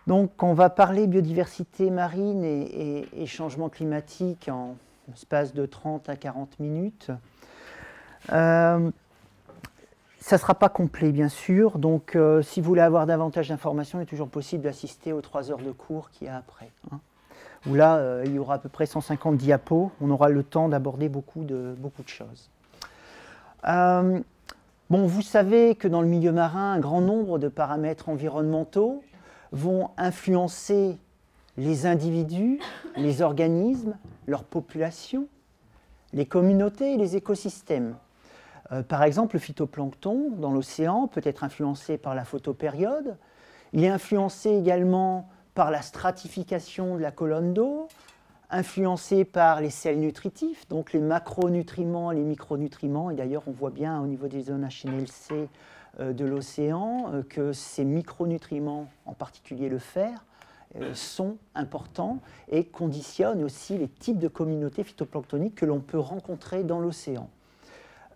Donc, on va parler biodiversité marine et changement climatique en espace de 30 à 40 minutes. Ça ne sera pas complet, bien sûr. Donc, si vous voulez avoir davantage d'informations, il est toujours possible d'assister aux 3 heures de cours qu'il y a après. Où là, il y aura à peu près 150 diapos. On aura le temps d'aborder beaucoup de choses. Bon, vous savez que dans le milieu marin, un grand nombre de paramètres environnementaux vont influencer les individus, les organismes, leur population, les communautés et les écosystèmes. Par exemple, le phytoplancton dans l'océan peut être influencé par la photopériode. Il est influencé également par la stratification de la colonne d'eau, influencé par les sels nutritifs, donc les macronutriments et les micronutriments. Et d'ailleurs, on voit bien au niveau des zones HNLC de l'océan que ces micronutriments, en particulier le fer, sont importants et conditionnent aussi les types de communautés phytoplanctoniques que l'on peut rencontrer dans l'océan.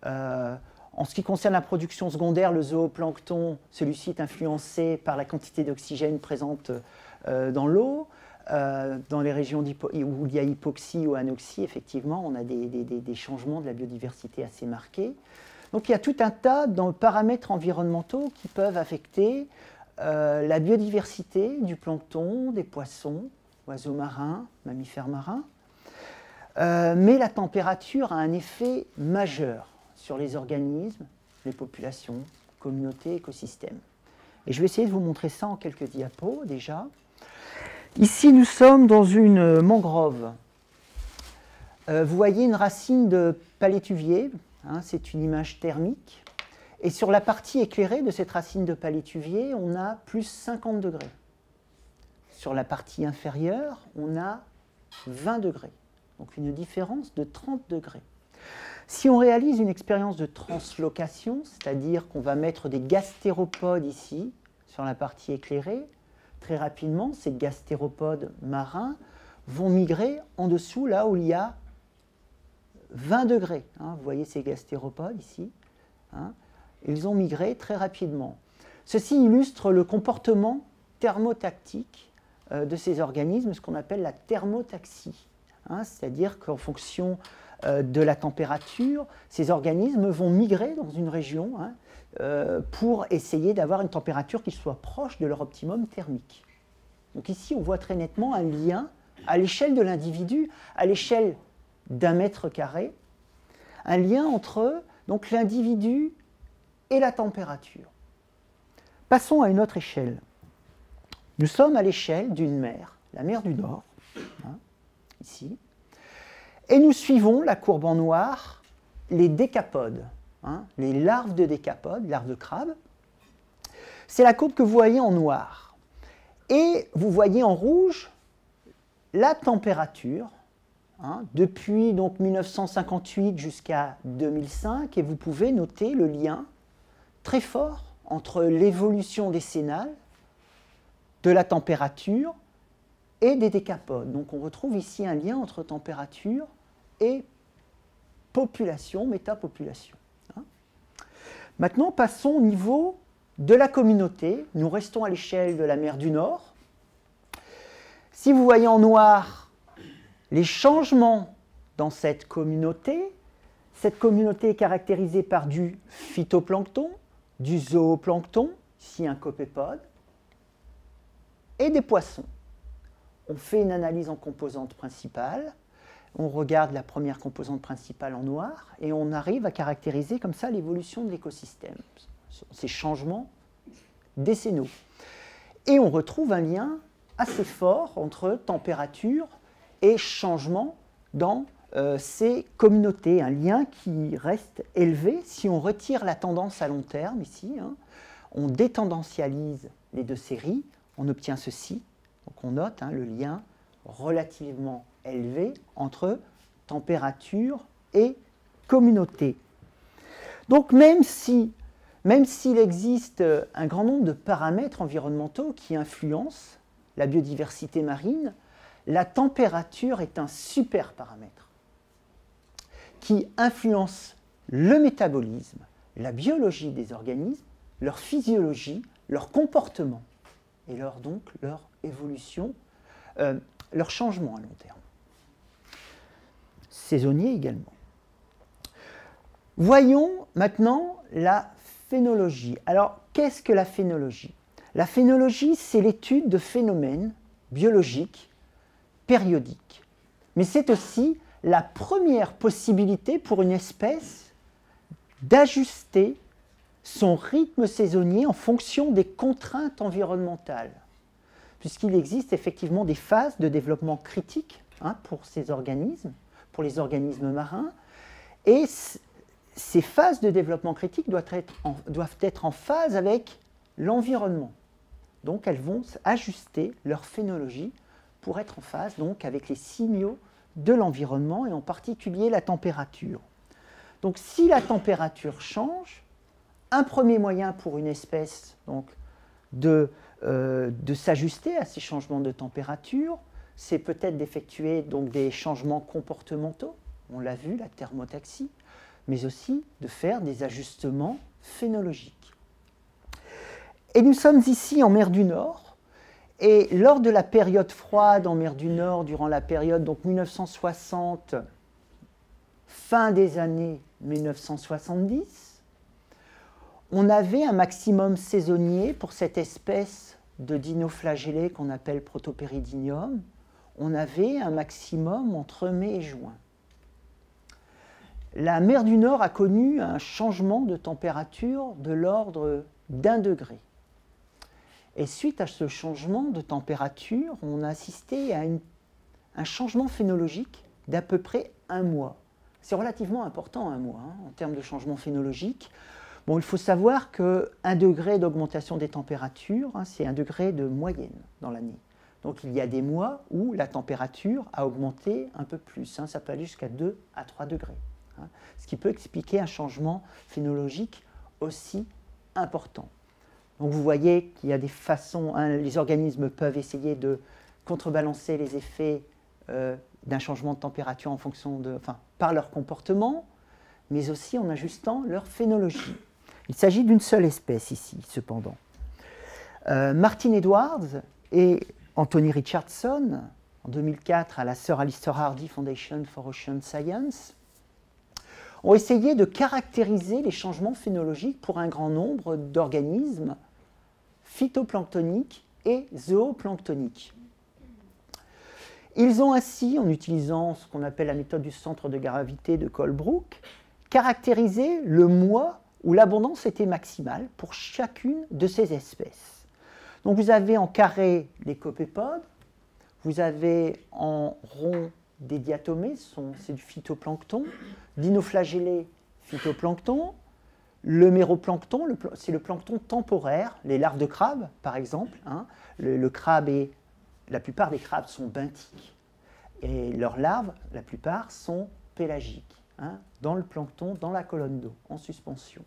En ce qui concerne la production secondaire, le zooplancton, celui-ci est influencé par la quantité d'oxygène présente dans l'eau. Dans les régions où il y a hypoxie ou anoxie, effectivement, on a des changements de la biodiversité assez marqués. Donc il y a tout un tas de paramètres environnementaux qui peuvent affecter la biodiversité du plancton, des poissons, oiseaux marins, mammifères marins. Mais la température a un effet majeur sur les organismes, les populations, communautés, écosystèmes. Et je vais essayer de vous montrer ça en quelques diapos déjà. Ici, nous sommes dans une mangrove. Vous voyez une racine de palétuvier, c'est une image thermique. Et sur la partie éclairée de cette racine de palétuvier, on a plus 50 degrés. Sur la partie inférieure, on a 20 degrés. Donc une différence de 30 degrés. Si on réalise une expérience de translocation, c'est-à-dire qu'on va mettre des gastéropodes ici, sur la partie éclairée, très rapidement, ces gastéropodes marins vont migrer en dessous, là où il y a 20 degrés. Vous voyez ces gastéropodes ici. Ils ont migré très rapidement. Ceci illustre le comportement thermotactique de ces organismes, ce qu'on appelle la thermotaxie. C'est-à-dire qu'en fonction de la température, ces organismes vont migrer dans une région pour essayer d'avoir une température qui soit proche de leur optimum thermique. Donc ici, on voit très nettement un lien à l'échelle de l'individu, à l'échelle d'1 mètre carré, un lien entre l'individu et la température. Passons à une autre échelle. Nous sommes à l'échelle d'une mer, la mer du Nord, ici, et nous suivons la courbe en noir, les décapodes, les larves de décapodes, larves de crabe. C'est la courbe que vous voyez en noir. Et vous voyez en rouge la température, depuis 1958 jusqu'à 2005, et vous pouvez noter le lien très fort entre l'évolution décennale de la température et des décapodes. Donc on retrouve ici un lien entre température et population, métapopulation. Maintenant, passons au niveau de la communauté. Nous restons à l'échelle de la mer du Nord. Si vous voyez en noir les changements dans cette communauté est caractérisée par du phytoplancton, du zooplancton, ici un copépode, et des poissons. On fait une analyse en composantes principales, on regarde la première composante principale en noir, et on arrive à caractériser comme ça l'évolution de l'écosystème, ces changements décennaux. Et on retrouve un lien assez fort entre température et changement dans ces communautés, un lien qui reste élevé. Si on retire la tendance à long terme ici, on détendancialise les deux séries, on obtient ceci. Donc on note le lien relativement élevé entre température et communauté. Donc même s'il existe un grand nombre de paramètres environnementaux qui influencent la biodiversité marine, la température est un super paramètre qui influence le métabolisme, la biologie des organismes, leur physiologie, leur comportement et donc leur évolution, leur changement à long terme. Saisonnier également. Voyons maintenant la phénologie. Alors, qu'est-ce que la phénologie? La phénologie, c'est l'étude de phénomènes biologiques périodiques. Mais c'est aussi la première possibilité pour une espèce d'ajuster son rythme saisonnier en fonction des contraintes environnementales, puisqu'il existe effectivement des phases de développement critiques pour ces organismes, pour les organismes marins, et ces phases de développement critique doivent être en phase avec l'environnement. Donc elles vont ajuster leur phénologie pour être en phase donc, avec les signaux de l'environnement et en particulier la température. Donc si la température change, un premier moyen pour une espèce donc, de s'ajuster à ces changements de température, c'est peut-être d'effectuer donc, des changements comportementaux, on l'a vu, la thermotaxie, mais aussi de faire des ajustements phénologiques. Et nous sommes ici en mer du Nord, et lors de la période froide en mer du Nord, durant la période donc 1960, fin des années 1970, on avait un maximum saisonnier pour cette espèce de dinoflagellé qu'on appelle Protoperidium. On avait un maximum entre mai et juin. La mer du Nord a connu un changement de température de l'ordre d'1 degré. Et suite à ce changement de température, on a assisté à un changement phénologique d'à peu près 1 mois. C'est relativement important 1 mois en termes de changement phénologique. Bon, il faut savoir que 1 degré d'augmentation des températures, c'est 1 degré de moyenne dans l'année. Donc il y a des mois où la température a augmenté un peu plus. Ça peut aller jusqu'à 2 à 3 degrés. Ce qui peut expliquer un changement phénologique aussi important. Donc vous voyez qu'il y a des façons, les organismes peuvent essayer de contrebalancer les effets d'un changement de température en fonction par leur comportement, mais aussi en ajustant leur phénologie. Il s'agit d'une seule espèce ici, cependant. Martin Edwards et Anthony Richardson, en 2004 à la Sir Alister Hardy Foundation for Ocean Science, ont essayé de caractériser les changements phénologiques pour un grand nombre d'organismes phytoplanctoniques et zooplanctoniques. Ils ont ainsi, en utilisant ce qu'on appelle la méthode du centre de gravité de Colebrook, caractérisé le mois où l'abondance était maximale pour chacune de ces espèces. Donc vous avez en carré les copépodes, vous avez en rond des diatomées, c'est du phytoplancton, dinoflagellé, phytoplancton, le méroplancton, c'est le plancton temporaire, les larves de crabes par exemple. Le crabe la plupart des crabes sont benthiques et leurs larves, la plupart, sont pélagiques, dans le plancton, dans la colonne d'eau, en suspension.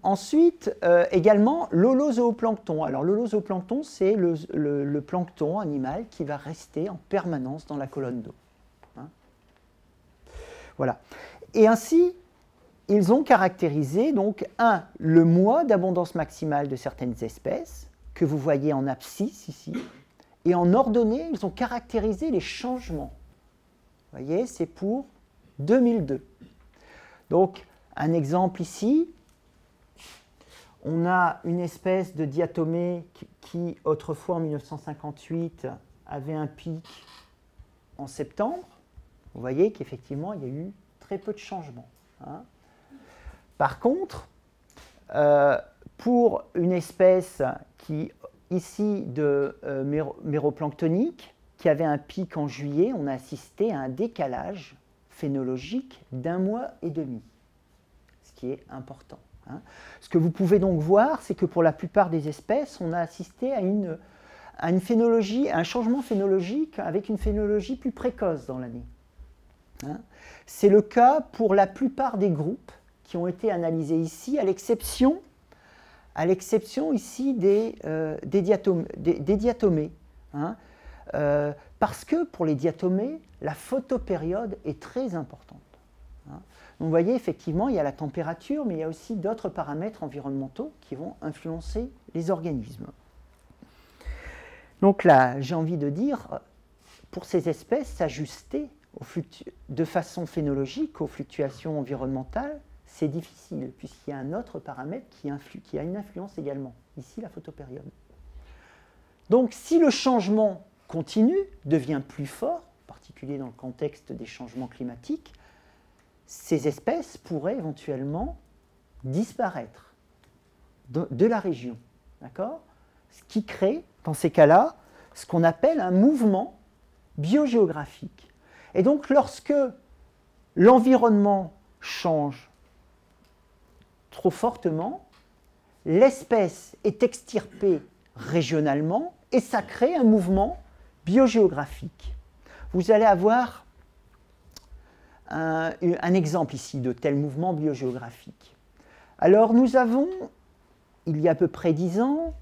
Ensuite, également, l'holozooplancton. Alors, l'holozooplancton, c'est le plancton animal qui va rester en permanence dans la colonne d'eau. Voilà. Et ainsi, ils ont caractérisé, donc, le mois d'abondance maximale de certaines espèces, que vous voyez en abscisse ici, et en ordonnée, ils ont caractérisé les changements. Vous voyez, c'est pour 2002. Donc, un exemple ici, on a une espèce de diatomée qui, autrefois en 1958, avait un pic en septembre. Vous voyez qu'effectivement, il y a eu très peu de changements. Par contre, pour une espèce qui, ici, de méroplanctonique, qui avait un pic en juillet, on a assisté à un décalage phénologique d'1 mois et demi, ce qui est important. Ce que vous pouvez donc voir, c'est que pour la plupart des espèces, on a assisté à une phénologie, à un changement phénologique avec une phénologie plus précoce dans l'année. C'est le cas pour la plupart des groupes qui ont été analysés ici, à l'exception ici des diatomées. Parce que pour les diatomées, la photopériode est très importante. Donc, vous voyez, effectivement, il y a la température, mais il y a aussi d'autres paramètres environnementaux qui vont influencer les organismes. Donc là, j'ai envie de dire, pour ces espèces, s'ajuster de façon phénologique aux fluctuations environnementales, c'est difficile, puisqu'il y a un autre paramètre qui a une influence également, ici la photopériode. Donc si le changement continue, devient plus fort, en particulier dans le contexte des changements climatiques, ces espèces pourraient éventuellement disparaître de la région. D'accord ? Ce qui crée, dans ces cas-là, ce qu'on appelle un mouvement biogéographique. Et donc, lorsque l'environnement change trop fortement, l'espèce est extirpée régionalement et ça crée un mouvement biogéographique. Vous allez avoir un exemple ici de tel mouvement biogéographique. Alors, nous avons, il y a à peu près 10 ans,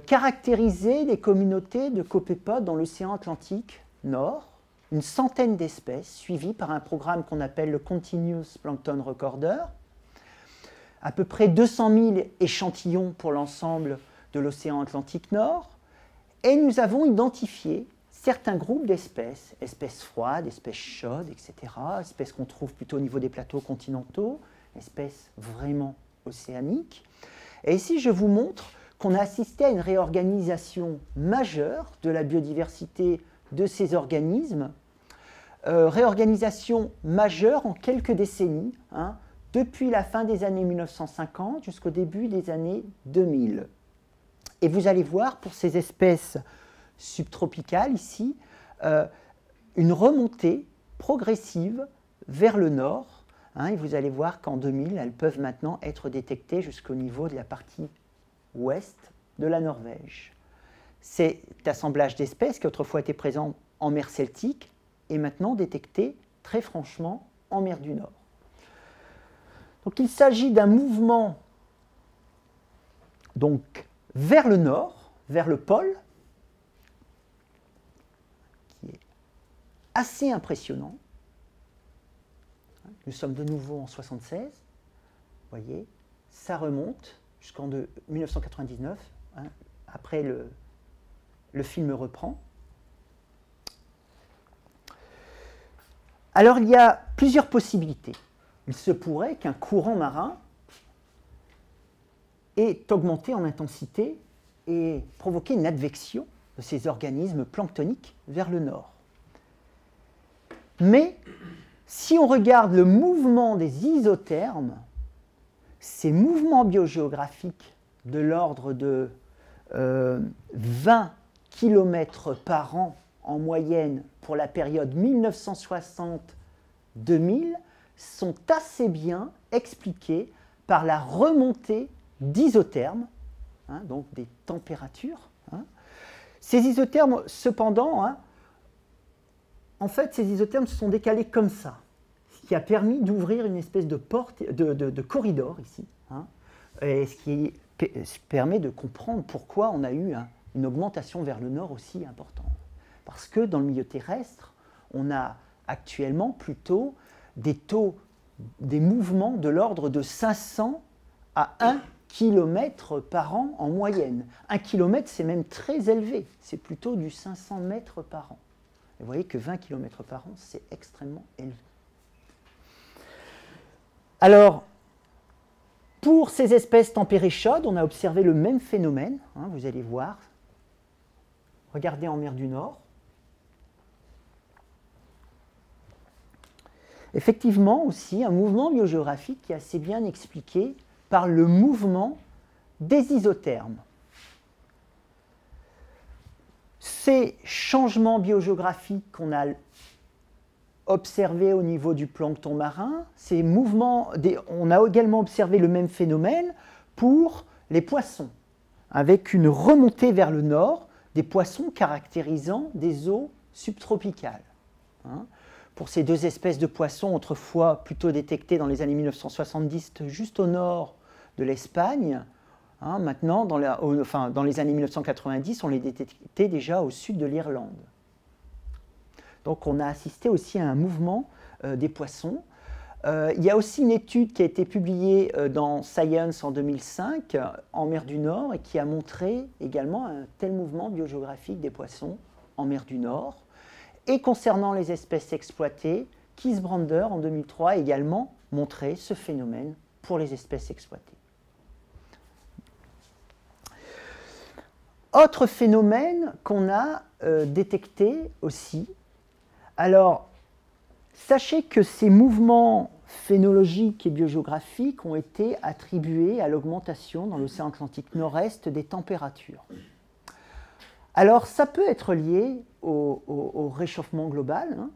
caractérisé les communautés de copépodes dans l'océan Atlantique Nord, une centaine d'espèces suivies par un programme qu'on appelle le Continuous Plankton Recorder, à peu près 200 000 échantillons pour l'ensemble de l'océan Atlantique Nord, et nous avons identifié certains groupes d'espèces, espèces froides, espèces chaudes, etc., espèces qu'on trouve plutôt au niveau des plateaux continentaux, espèces vraiment océaniques. Et ici, je vous montre qu'on a assisté à une réorganisation majeure de la biodiversité de ces organismes, réorganisation majeure en quelques décennies, hein, depuis la fin des années 1950 jusqu'au début des années 2000. Et vous allez voir, pour ces espèces subtropicales, ici, une remontée progressive vers le nord, hein, et vous allez voir qu'en 2000, elles peuvent maintenant être détectées jusqu'au niveau de la partie ouest de la Norvège. Cet assemblage d'espèces qui autrefois était présent en mer Celtique est maintenant détecté très franchement en mer du Nord. Donc il s'agit d'un mouvement donc, vers le nord, vers le pôle, qui est assez impressionnant. Nous sommes de nouveau en 1976, vous voyez, ça remonte jusqu'en 1999, hein, après le film reprend. Alors il y a plusieurs possibilités. Il se pourrait qu'un courant marin ait augmenté en intensité et provoqué une advection de ces organismes planctoniques vers le nord. Mais si on regarde le mouvement des isothermes, ces mouvements biogéographiques de l'ordre de 20 km par an en moyenne pour la période 1960-2000 sont assez bien expliqués par la remontée d'isothermes, hein, donc des températures. Hein. Ces isothermes, cependant, hein, en fait, ces isothermes se sont décalés comme ça, ce qui a permis d'ouvrir une espèce de porte, de corridor ici, hein, et ce qui permet de comprendre pourquoi on a eu une augmentation vers le nord aussi importante. Parce que dans le milieu terrestre, on a actuellement plutôt des mouvements de l'ordre de 500 à 1 km par an en moyenne. 1 km, c'est même très élevé, c'est plutôt du 500 mètres par an. Et vous voyez que 20 km par an, c'est extrêmement élevé. Alors, pour ces espèces tempérées chaudes, on a observé le même phénomène, hein, vous allez voir. Regardez en mer du Nord. Effectivement aussi, un mouvement biogéographique qui est assez bien expliqué par le mouvement des isothermes. Ces changements biogéographiques qu'on a observés au niveau du plancton marin, ces mouvements, on a également observé le même phénomène pour les poissons, avec une remontée vers le nord des poissons caractérisant des eaux subtropicales. Hein. Pour ces deux espèces de poissons, autrefois plutôt détectées dans les années 1970, juste au nord de l'Espagne, hein, maintenant, dans les années 1990, on les détectait déjà au sud de l'Irlande. Donc on a assisté aussi à un mouvement des poissons Il y a aussi une étude qui a été publiée dans Science en 2005 en mer du Nord et qui a montré également un tel mouvement biogéographique des poissons en mer du Nord. Et concernant les espèces exploitées, Kiesbrander en 2003 a également montré ce phénomène pour les espèces exploitées. Autre phénomène qu'on a détecté aussi. Alors, sachez que ces mouvements phénologiques et biogéographiques ont été attribués à l'augmentation dans l'océan Atlantique Nord-Est des températures. Alors, ça peut être lié au réchauffement global, hein,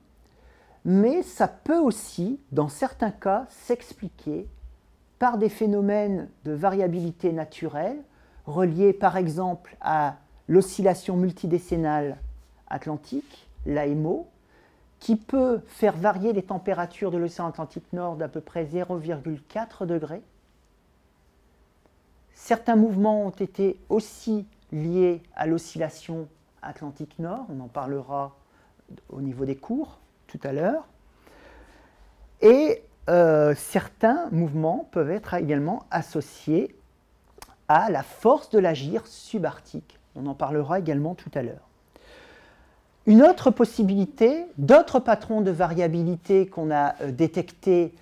mais ça peut aussi, dans certains cas, s'expliquer par des phénomènes de variabilité naturelle reliés par exemple à l'oscillation multidécennale atlantique, l'AMO, qui peut faire varier les températures de l'océan Atlantique Nord d'à peu près 0,4 degrés. Certains mouvements ont été aussi liés à l'oscillation Atlantique Nord, on en parlera au niveau des cours tout à l'heure. Et certains mouvements peuvent être également associés à la force de l'agir subarctique. On en parlera également tout à l'heure. Une autre possibilité, d'autres patrons de variabilité qu'on a détectés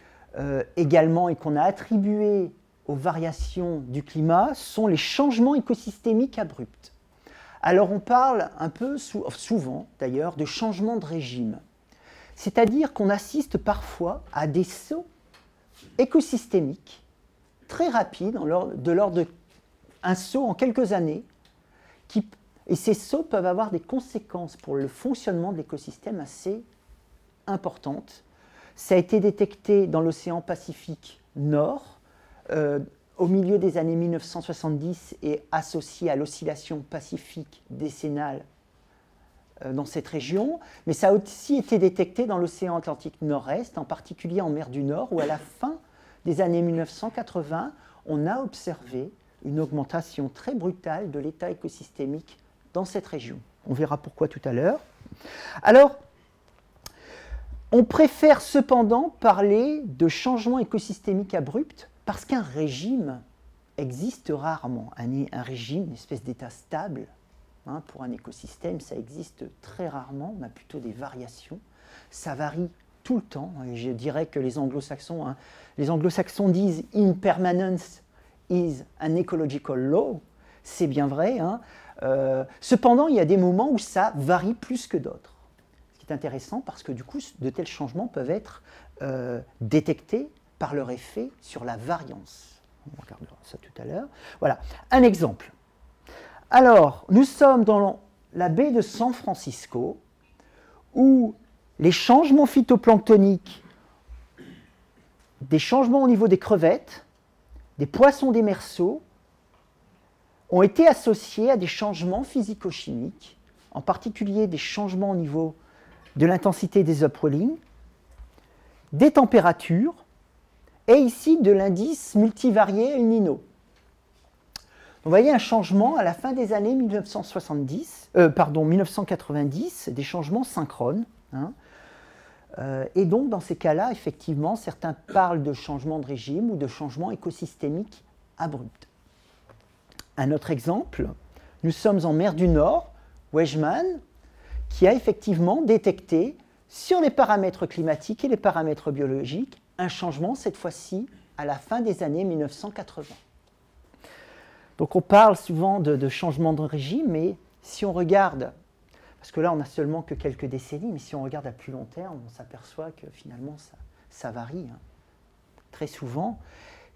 également et qu'on a attribués aux variations du climat sont les changements écosystémiques abrupts. Alors on parle un peu souvent d'ailleurs de changement de régime. C'est-à-dire qu'on assiste parfois à des sauts écosystémiques très rapides, de l'ordre d'un saut en quelques années, et ces sauts peuvent avoir des conséquences pour le fonctionnement de l'écosystème assez importantes. Ça a été détecté dans l'océan Pacifique Nord, au milieu des années 1970 et associé à l'oscillation pacifique décennale dans cette région, mais ça a aussi été détecté dans l'océan Atlantique Nord-Est, en particulier en mer du Nord, où à la fin des années 1980, on a observé une augmentation très brutale de l'état écosystémique dans cette région. On verra pourquoi tout à l'heure. Alors, on préfère cependant parler de changement écosystémique abrupt parce qu'un régime existe rarement. Un régime, une espèce d'état stable, hein, pour un écosystème, ça existe très rarement. On a plutôt des variations. Ça varie tout le temps. Et je dirais que les anglo-saxons disent « impermanence is an ecological law ». C'est bien vrai. Hein. Cependant, il y a des moments où ça varie plus que d'autres. Ce qui est intéressant parce que du coup, de tels changements peuvent être détectés par leur effet sur la variance. On regardera ça tout à l'heure. Voilà, un exemple. Alors, nous sommes dans la baie de San Francisco, où les changements phytoplanctoniques, des changements au niveau des crevettes, des poissons démersaux, ont été associés à des changements physico-chimiques, en particulier des changements au niveau de l'intensité des upwelling, des températures, et ici de l'indice multivarié El Niño. Donc, vous voyez un changement à la fin des années 1990, des changements synchrones. Hein. Et donc, dans ces cas-là, effectivement, certains parlent de changement de régime ou de changement écosystémique abrupt. Un autre exemple, nous sommes en mer du Nord, Weisman, qui a effectivement détecté sur les paramètres climatiques et les paramètres biologiques un changement, cette fois-ci, à la fin des années 1980. Donc on parle souvent de changement de régime, mais si on regarde, parce que là on n'a seulement que quelques décennies, mais si on regarde à plus long terme, on s'aperçoit que finalement ça varie hein, très souvent,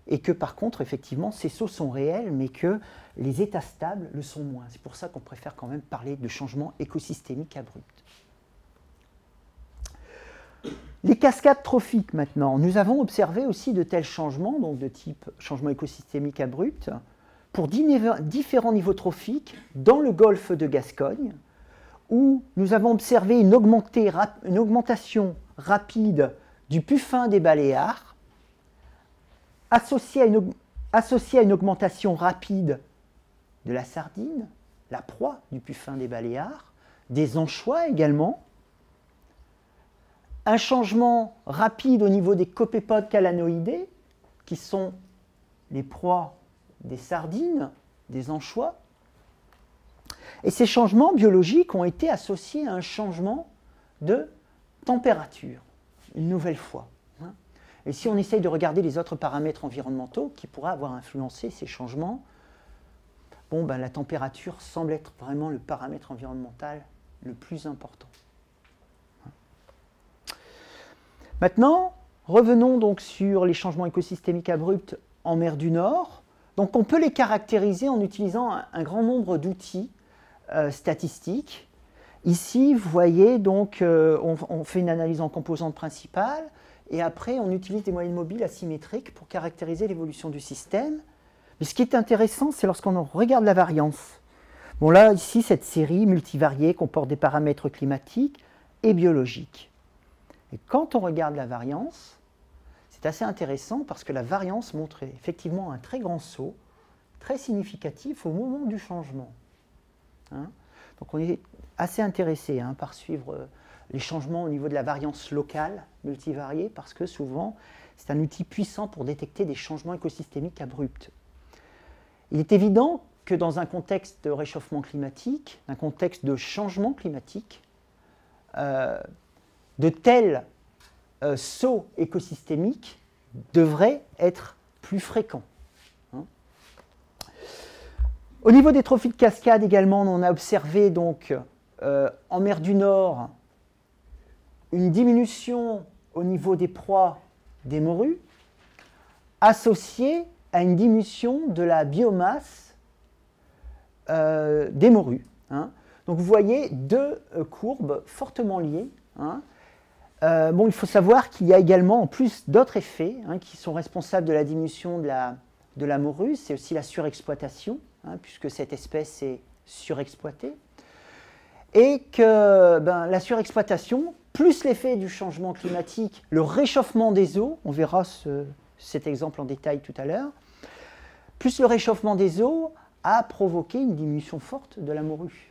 et que par contre, effectivement, ces sauts sont réels, mais que les états stables le sont moins. C'est pour ça qu'on préfère quand même parler de changement écosystémique abrupt. Les cascades trophiques, maintenant. Nous avons observé aussi de tels changements, donc de type changement écosystémique abrupt, pour différents niveaux trophiques dans le golfe de Gascogne, où nous avons observé une augmentation rapide du puffin des Baléares, associée à une augmentation rapide de la sardine, la proie du puffin des Baléares, des anchois également, un changement rapide au niveau des copépodes calanoïdés, qui sont les proies des sardines, des anchois. Et ces changements biologiques ont été associés à un changement de température, une nouvelle fois. Et si on essaye de regarder les autres paramètres environnementaux qui pourraient avoir influencé ces changements, bon, ben, la température semble être vraiment le paramètre environnemental le plus important. Maintenant, revenons donc sur les changements écosystémiques abrupts en mer du Nord. Donc on peut les caractériser en utilisant un grand nombre d'outils statistiques. Ici, vous voyez, donc, on fait une analyse en composantes principales, et après, on utilise des moyennes mobiles asymétriques pour caractériser l'évolution du système. Mais ce qui est intéressant, c'est lorsqu'on regarde la variance. Bon, là, ici, cette série multivariée comporte des paramètres climatiques et biologiques. Et quand on regarde la variance, c'est assez intéressant parce que la variance montre effectivement un très grand saut, très significatif au moment du changement. Donc on est assez intéressé par suivre les changements au niveau de la variance locale multivariée parce que souvent c'est un outil puissant pour détecter des changements écosystémiques abrupts. Il est évident que dans un contexte de réchauffement climatique, un contexte de changement climatique, de tels sauts écosystémiques devraient être plus fréquents. Au niveau des trophies de cascade également, on a observé donc en mer du Nord une diminution au niveau des proies des morues associée à une diminution de la biomasse des morues. Donc vous voyez deux courbes fortement liées. Bon, il faut savoir qu'il y a également en plus d'autres effets qui sont responsables de la diminution de la morue, c'est aussi la surexploitation, puisque cette espèce est surexploitée, et que la surexploitation, plus l'effet du changement climatique, le réchauffement des eaux, on verra cet exemple en détail tout à l'heure, plus le réchauffement des eaux a provoqué une diminution forte de la morue.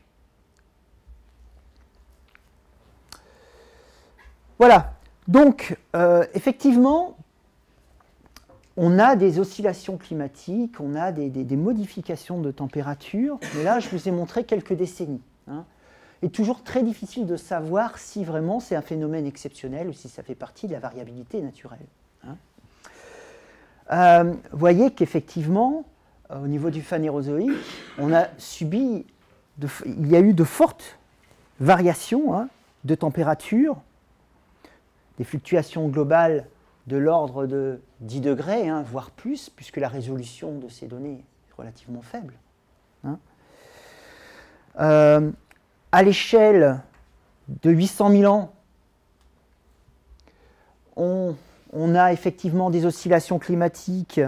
Voilà, donc effectivement, on a des oscillations climatiques, on a des modifications de température, mais là je vous ai montré quelques décennies. Il est toujours très difficile de savoir si vraiment c'est un phénomène exceptionnel ou si ça fait partie de la variabilité naturelle. Vous voyez qu'effectivement, au niveau du phanérozoïque, on a subi, il y a eu de fortes variations de température, des fluctuations globales de l'ordre de 10 degrés, voire plus, puisque la résolution de ces données est relativement faible. À l'échelle de 800 000 ans, on a effectivement des oscillations climatiques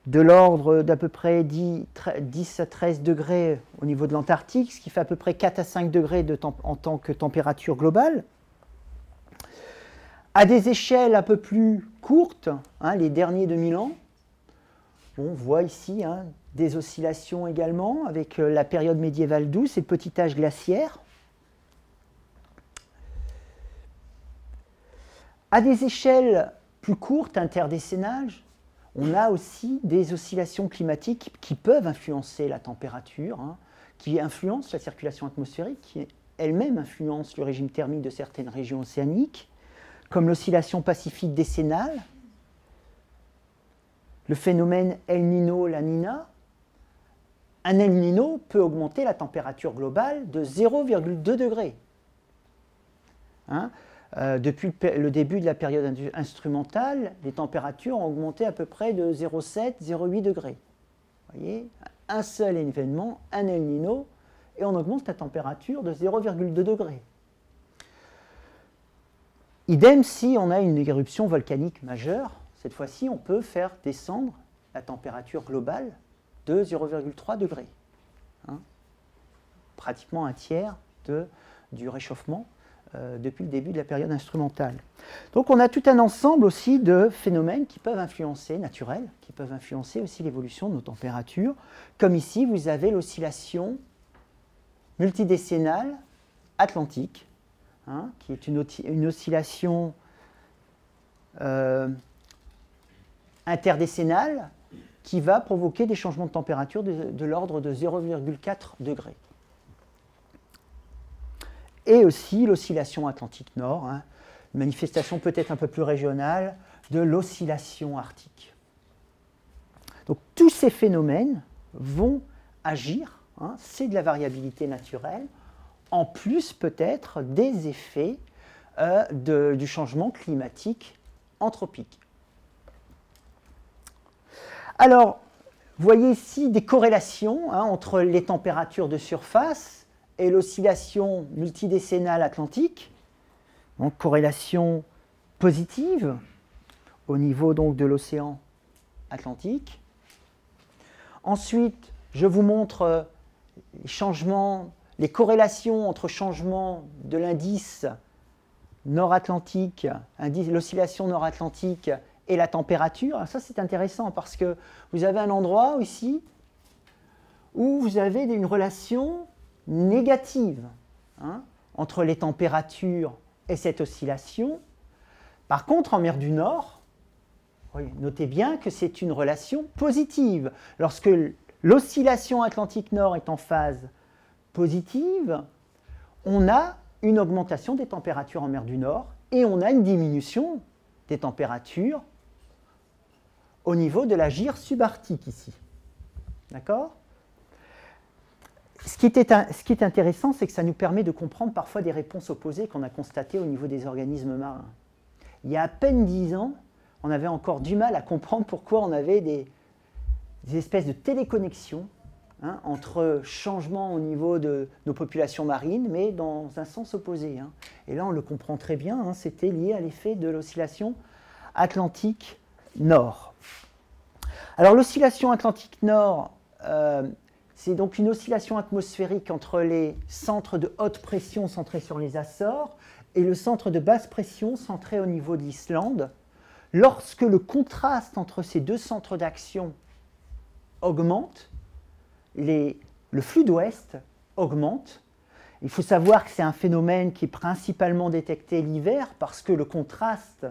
de l'ordre d'à peu près 10 à 13 degrés au niveau de l'Antarctique, ce qui fait à peu près 4 à 5 degrés en tant que température globale. À des échelles un peu plus courtes, les derniers 2000 ans, on voit ici des oscillations également avec la période médiévale douce et le petit âge glaciaire. À des échelles plus courtes, interdécennales, on a aussi des oscillations climatiques qui peuvent influencer la température, qui influencent la circulation atmosphérique, qui elle-même influence le régime thermique de certaines régions océaniques, comme l'oscillation pacifique décennale, le phénomène El Niño-La Niña. Un El Niño peut augmenter la température globale de 0,2 degrés. Depuis le début de la période instrumentale, les températures ont augmenté à peu près de 0,7-0,8 degrés. Vous voyez, un seul événement, un El Niño, et on augmente la température de 0,2 degrés. Idem si on a une éruption volcanique majeure, cette fois-ci on peut faire descendre la température globale de 0,3 degrés. Pratiquement un tiers du réchauffement depuis le début de la période instrumentale. Donc on a tout un ensemble aussi de phénomènes qui peuvent influencer, naturels, qui peuvent influencer aussi l'évolution de nos températures. Comme ici, vous avez l'oscillation multidécennale atlantique, qui est une oscillation interdécennale qui va provoquer des changements de température de l'ordre de 0,4 degrés. Et aussi l'oscillation Atlantique Nord, hein, une manifestation peut-être un peu plus régionale de l'oscillation arctique. Donc tous ces phénomènes vont agir, hein, c'est de la variabilité naturelle, en plus peut-être des effets du changement climatique anthropique. Alors, vous voyez ici des corrélations, hein, entre les températures de surface et l'oscillation multidécennale atlantique. Donc, corrélation positive au niveau donc, de l'océan Atlantique. Ensuite, je vous montre les changements, les corrélations entre changements de l'indice nord-atlantique, l'oscillation nord-atlantique et la température. Alors ça, c'est intéressant parce que vous avez un endroit ici où vous avez une relation négative, hein, entre les températures et cette oscillation. Par contre, en mer du Nord, notez bien que c'est une relation positive. Lorsque l'oscillation Atlantique Nord est en phase positive, on a une augmentation des températures en mer du Nord et on a une diminution des températures au niveau de la gyre subarctique ici. D'accord ? Ce qui est intéressant, c'est que ça nous permet de comprendre parfois des réponses opposées qu'on a constatées au niveau des organismes marins. Il y a à peine 10 ans, on avait encore du mal à comprendre pourquoi on avait des espèces de téléconnexions, hein, entre changements au niveau de nos populations marines, mais dans un sens opposé. Hein. Et là, on le comprend très bien, hein, c'était lié à l'effet de l'oscillation Atlantique Nord. Alors, l'oscillation Atlantique Nord, c'est donc une oscillation atmosphérique entre les centres de haute pression centrés sur les Açores et le centre de basse pression centré au niveau de l'Islande. Lorsque le contraste entre ces deux centres d'action augmente, le flux d'ouest augmente. Il faut savoir que c'est un phénomène qui est principalement détecté l'hiver parce que le contraste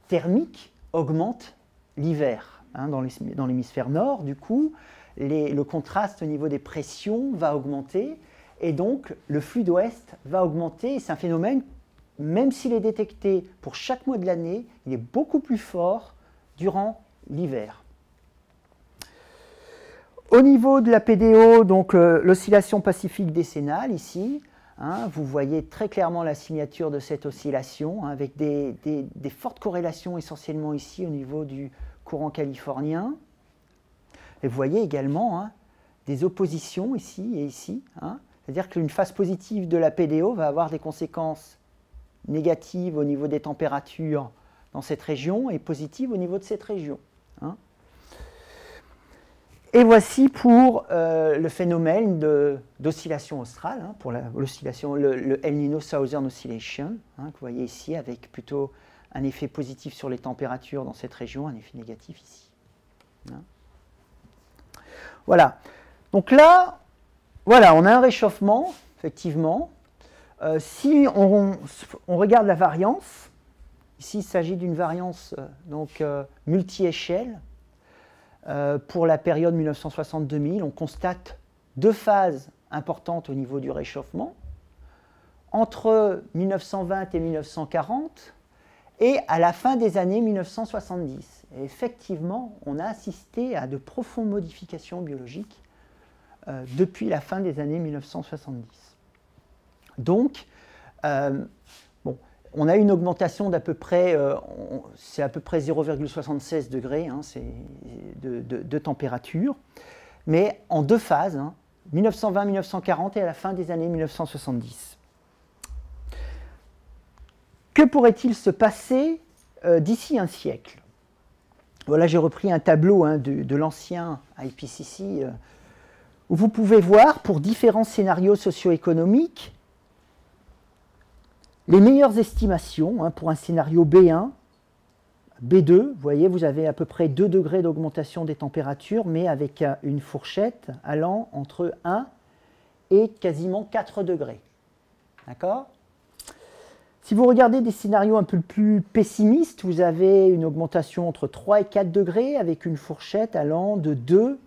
thermique augmente l'hiver. Hein, dans l'hémisphère nord, du coup, le contraste au niveau des pressions va augmenter et donc le flux d'ouest va augmenter. Et c'est un phénomène, même s'il est détecté pour chaque mois de l'année, il est beaucoup plus fort durant l'hiver. Au niveau de la PDO, donc l'oscillation pacifique décennale ici, hein, vous voyez très clairement la signature de cette oscillation, hein, avec des fortes corrélations essentiellement ici au niveau du courant californien. Et vous voyez également, hein, des oppositions ici et ici. Hein, c'est-à-dire qu'une phase positive de la PDO va avoir des conséquences négatives au niveau des températures dans cette région et positives au niveau de cette région. Hein. Et voici pour le phénomène d'oscillation australe, hein, pour l'oscillation, le El Niño Southern Oscillation, hein, que vous voyez ici, avec plutôt un effet positif sur les températures dans cette région, un effet négatif ici. Hein. Voilà. Donc là, voilà, on a un réchauffement, effectivement. Si on regarde la variance, ici il s'agit d'une variance multi-échelle. Pour la période 1960-2000, on constate deux phases importantes au niveau du réchauffement. Entre 1920 et 1940 et à la fin des années 1970. Et effectivement, on a assisté à de profondes modifications biologiques depuis la fin des années 1970. Donc, on a une augmentation d'à peu près, c'est à peu près 0,76 degrés, hein, de température, mais en deux phases, hein, 1920-1940 et à la fin des années 1970. Que pourrait-il se passer d'ici un siècle? Voilà, j'ai repris un tableau, hein, de l'ancien IPCC, où vous pouvez voir, pour différents scénarios socio-économiques, les meilleures estimations, hein, pour un scénario B1, B2, vous voyez, vous avez à peu près 2 degrés d'augmentation des températures, mais avec une fourchette allant entre 1 et quasiment 4 degrés. D'accord ? Si vous regardez des scénarios un peu plus pessimistes, vous avez une augmentation entre 3 et 4 degrés avec une fourchette allant de 2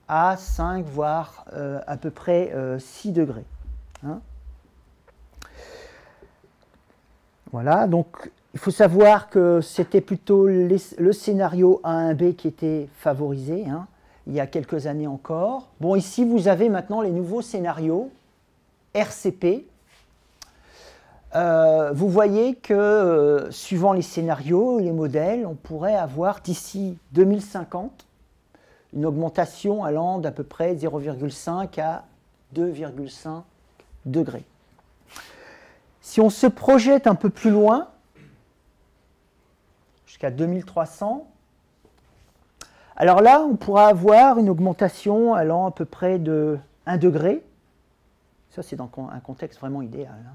à 5, voire à peu près 6 degrés. Hein. Voilà, donc il faut savoir que c'était plutôt le scénario A1B qui était favorisé, hein, il y a quelques années encore. Bon, ici, vous avez maintenant les nouveaux scénarios RCP. Vous voyez que, suivant les scénarios, les modèles, on pourrait avoir d'ici 2050 une augmentation allant d'à peu près 0,5 à 2,5 degrés. Si on se projette un peu plus loin, jusqu'à 2300, alors là, on pourra avoir une augmentation allant à peu près de 1 degré. Ça, c'est dans un contexte vraiment idéal. Hein.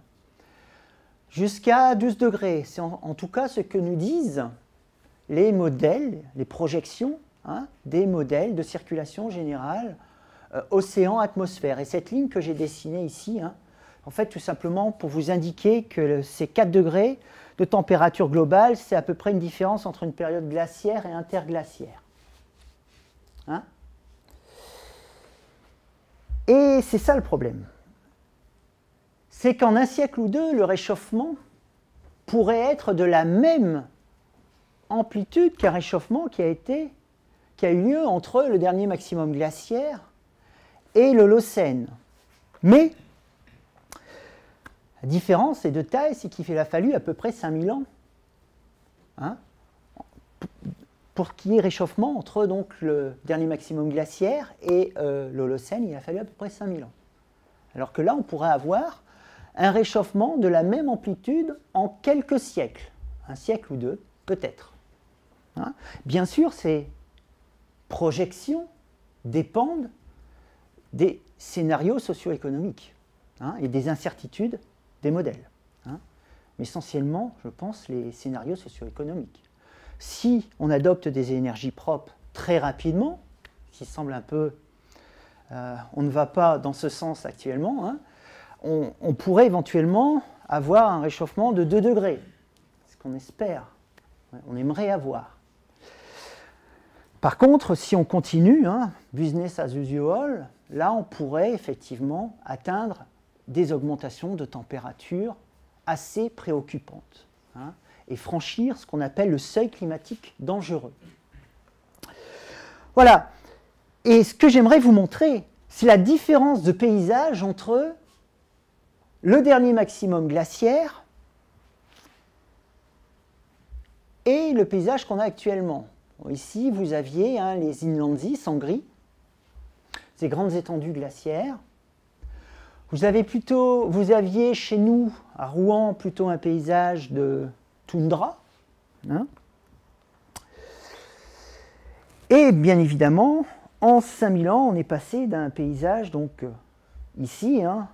Jusqu'à 12 degrés. C'est en tout cas ce que nous disent les modèles, les projections, hein, des modèles de circulation générale océan-atmosphère. Et cette ligne que j'ai dessinée ici, hein, en fait, tout simplement pour vous indiquer que ces 4 degrés de température globale, c'est à peu près une différence entre une période glaciaire et interglaciaire. Hein? Et c'est ça le problème. C'est qu'en un siècle ou deux, le réchauffement pourrait être de la même amplitude qu'un réchauffement qui a eu lieu entre le dernier maximum glaciaire et l'Holocène. Mais la différence est de taille, c'est qu'il a fallu à peu près 5000 ans, hein, pour qu'il y ait réchauffement entre donc, le dernier maximum glaciaire et l'Holocène, il a fallu à peu près 5000 ans. Alors que là, on pourrait avoir un réchauffement de la même amplitude en quelques siècles, un siècle ou deux, peut-être. Hein. Bien sûr, ces projections dépendent des scénarios socio-économiques, hein, et des incertitudes des modèles. Hein. Mais essentiellement, je pense, les scénarios socio-économiques. Si on adopte des énergies propres très rapidement, ce qui semble un peu... on ne va pas dans ce sens actuellement, hein, on pourrait éventuellement avoir un réchauffement de 2 degrés, ce qu'on espère, on aimerait avoir. Par contre, si on continue, hein, business as usual, là on pourrait effectivement atteindre des augmentations de température assez préoccupantes, hein, et franchir ce qu'on appelle le seuil climatique dangereux. Voilà. Et ce que j'aimerais vous montrer, c'est la différence de paysage entre le dernier maximum glaciaire et le paysage qu'on a actuellement. Bon, ici, vous aviez hein, les inlandsis en gris, ces grandes étendues glaciaires. Vous aviez chez nous, à Rouen, plutôt un paysage de toundra. Hein. Et bien évidemment, en 5000 ans, on est passé d'un paysage, donc ici, hein,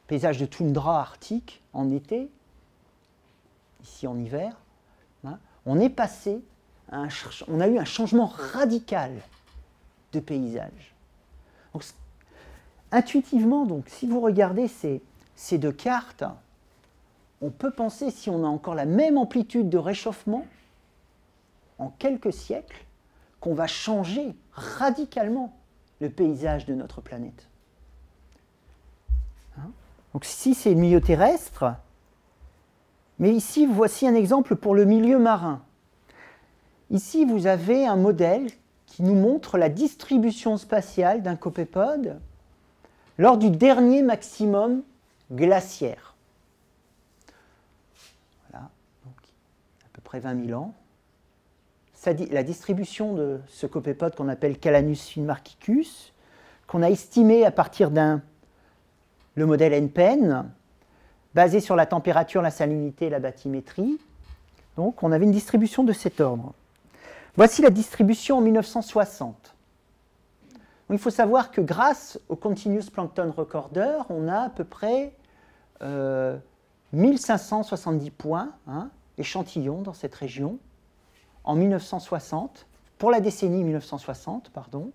paysage de toundra arctique en été, ici en hiver, hein, on est passé, on a eu un changement radical de paysage. Donc, intuitivement, donc, si vous regardez ces deux cartes, on peut penser, si on a encore la même amplitude de réchauffement, en quelques siècles, qu'on va changer radicalement le paysage de notre planète. Hein? Donc ici, c'est le milieu terrestre, mais ici, voici un exemple pour le milieu marin. Ici, vous avez un modèle qui nous montre la distribution spatiale d'un copépode lors du dernier maximum glaciaire. Voilà, donc à peu près 20 000 ans. La distribution de ce copépode qu'on appelle Calanus finmarchicus, qu'on a estimé à partir le modèle NPEN, basé sur la température, la salinité et la bathymétrie. Donc on avait une distribution de cet ordre. Voici la distribution en 1960. Donc, il faut savoir que grâce au Continuous Plankton Recorder, on a à peu près 1570 points, hein, échantillons dans cette région, en 1960, pour la décennie 1960, pardon.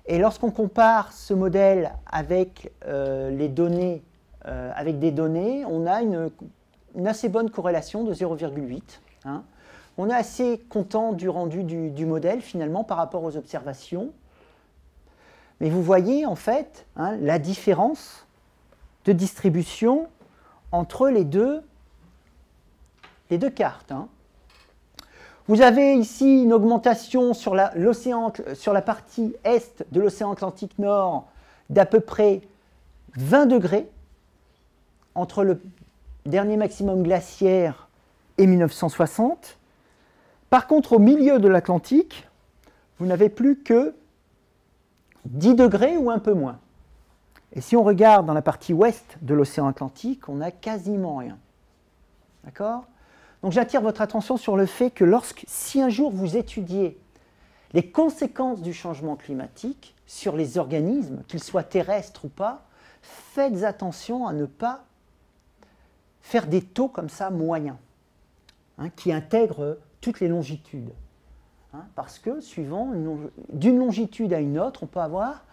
Et lorsqu'on compare ce modèle avec les données avec des données, on a une assez bonne corrélation de 0,8. Hein. On est assez content du rendu du modèle, finalement, par rapport aux observations. Mais vous voyez, en fait, hein, la différence de distribution entre les deux cartes. Hein. Vous avez ici une augmentation sur la partie est de l'océan Atlantique Nord d'à peu près 20 degrés entre le dernier maximum glaciaire et 1960. Par contre, au milieu de l'Atlantique, vous n'avez plus que 10 degrés ou un peu moins. Et si on regarde dans la partie ouest de l'océan Atlantique, on n'a quasiment rien. D'accord ? Donc j'attire votre attention sur le fait que si un jour vous étudiez les conséquences du changement climatique sur les organismes, qu'ils soient terrestres ou pas, faites attention à ne pas faire des taux comme ça moyens, hein, qui intègrent toutes les longitudes. Hein, parce que, suivant d'une longitude à une autre, on peut avoir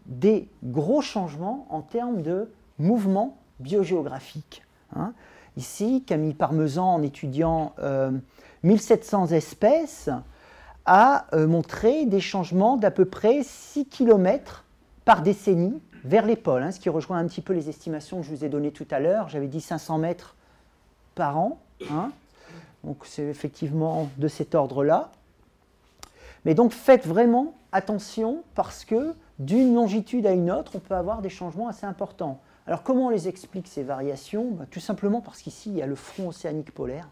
des gros changements en termes de mouvement biogéographique. Hein. Ici, Camille Parmesan, en étudiant 1700 espèces, a montré des changements d'à peu près 6 km par décennie vers les pôles, hein, ce qui rejoint un petit peu les estimations que je vous ai données tout à l'heure. J'avais dit 500 mètres par an. Hein. Donc c'est effectivement de cet ordre-là. Mais donc faites vraiment attention parce que d'une longitude à une autre, on peut avoir des changements assez importants. Alors comment on les explique ces variations ? Tout simplement parce qu'ici, il y a le front océanique polaire.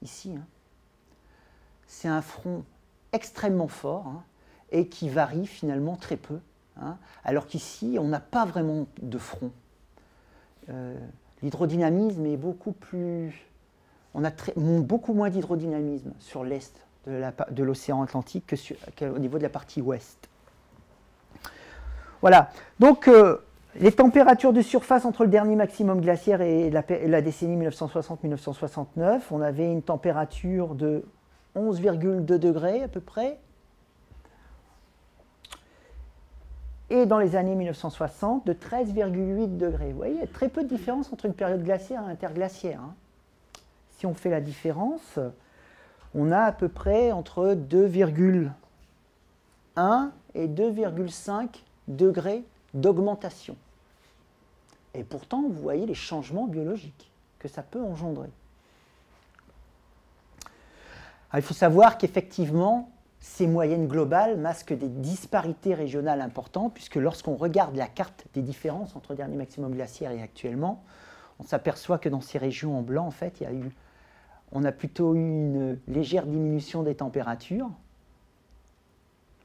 Ici, hein. C'est un front extrêmement fort, hein, et qui varie finalement très peu. Hein, alors qu'ici, on n'a pas vraiment de front. L'hydrodynamisme est beaucoup plus... On a beaucoup moins d'hydrodynamisme sur l'est de l'océan Atlantique qu'au niveau de la partie ouest. Voilà. Donc, les températures de surface entre le dernier maximum glaciaire et la décennie 1960-1969, on avait une température de 11,2 degrés à peu près. Et dans les années 1960, de 13,8 degrés. Vous voyez, il y a très peu de différence entre une période glaciaire et interglaciaire. Hein. Si on fait la différence, on a à peu près entre 2,1 et 2,5 degrés d'augmentation. Et pourtant, vous voyez les changements biologiques que ça peut engendrer. Alors, il faut savoir qu'effectivement, ces moyennes globales masquent des disparités régionales importantes, puisque lorsqu'on regarde la carte des différences entre le dernier maximum glaciaire et actuellement, on s'aperçoit que dans ces régions en blanc, en fait, on a plutôt eu une légère diminution des températures,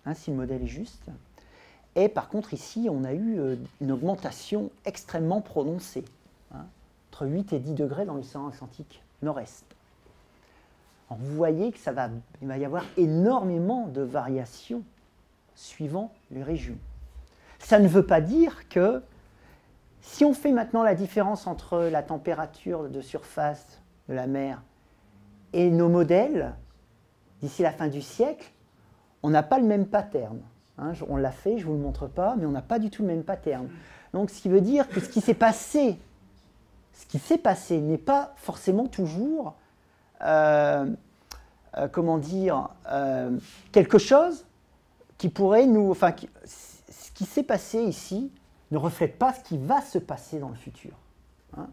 hein, si le modèle est juste. Et par contre, ici, on a eu une augmentation extrêmement prononcée, hein, entre 8 et 10 degrés dans l'océan Atlantique nord-est. Vous voyez qu'il va y avoir énormément de variations suivant les régions. Ça ne veut pas dire que si on fait maintenant la différence entre la température de surface de la mer et nos modèles, d'ici la fin du siècle, on n'a pas le même pattern. Hein, on l'a fait, je ne vous le montre pas, mais on n'a pas du tout le même pattern. Donc ce qui veut dire que ce qui s'est passé n'est pas forcément toujours quelque chose qui pourrait nous... Enfin, ce qui s'est passé ici ne reflète pas ce qui va se passer dans le futur. Hein.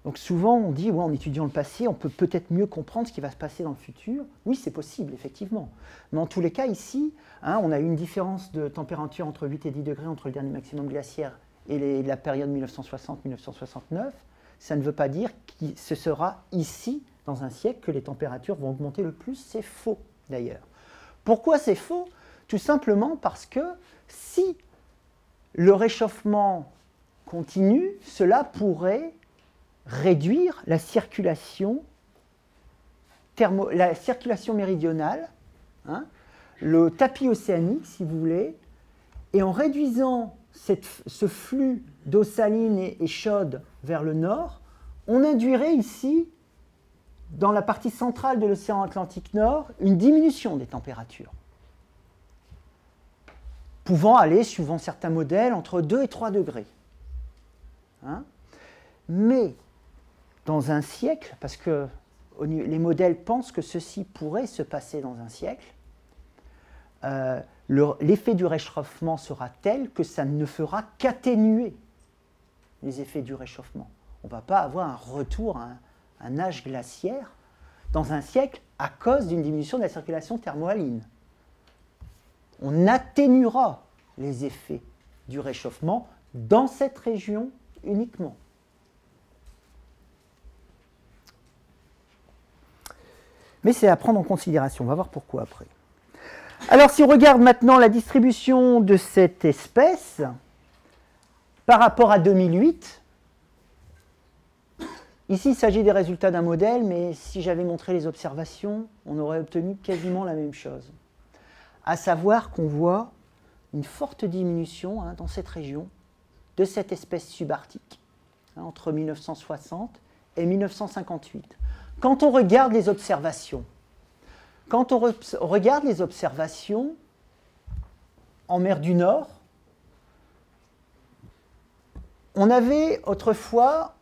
Donc souvent, on dit, ouais, en étudiant le passé, on peut peut-être mieux comprendre ce qui va se passer dans le futur. Oui, c'est possible, effectivement. Mais en tous les cas, ici, hein, on a eu une différence de température entre 8 et 10 degrés entre le dernier maximum glaciaire et la période 1960-1969. Ça ne veut pas dire que ce sera ici, dans un siècle, que les températures vont augmenter le plus. C'est faux, d'ailleurs. Pourquoi c'est faux ? Tout simplement parce que si le réchauffement continue, cela pourrait réduire la circulation méridionale, hein, le tapis océanique, si vous voulez, et en réduisant ce flux d'eau saline et chaude vers le nord, on induirait ici, dans la partie centrale de l'océan Atlantique Nord, une diminution des températures. pouvant aller, suivant certains modèles, entre 2 et 3 degrés. Hein? Mais dans un siècle, parce que les modèles pensent que ceci pourrait se passer dans un siècle, l'effet du réchauffement sera tel que ça ne fera qu'atténuer les effets du réchauffement. On ne va pas avoir un retour à un âge glaciaire dans un siècle à cause d'une diminution de la circulation thermohaline. On atténuera les effets du réchauffement dans cette région uniquement. Mais c'est à prendre en considération. On va voir pourquoi après. Alors, si on regarde maintenant la distribution de cette espèce par rapport à 2008, ici, il s'agit des résultats d'un modèle, mais si j'avais montré les observations, on aurait obtenu quasiment la même chose. À savoir qu'on voit une forte diminution dans cette région de cette espèce subarctique entre 1960 et 1958. Quand on regarde les observations, en mer du Nord, on avait autrefois,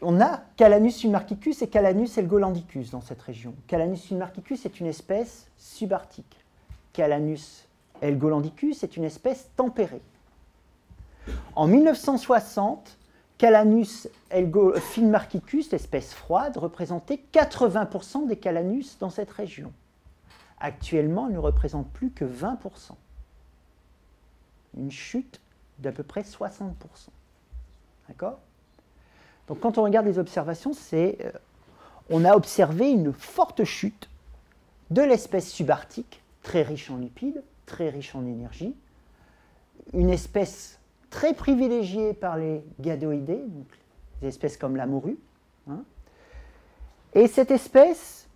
on a Calanus submarcicus et Calanus helgolandicus dans cette région. Calanus submarcicus est une espèce subarctique. Calanus helgolandicus est une espèce tempérée. En 1960, Calanus finmarchicus, l'espèce froide, représentait 80% des Calanus dans cette région. Actuellement, elle ne représente plus que 20%. Une chute d'à peu près 60%. D'accord ? Donc quand on regarde les observations, on a observé une forte chute de l'espèce subarctique, très riche en lipides, très riche en énergie, une espèce très privilégiée par les gadoïdés, donc des espèces comme la morue. Et cette espèce,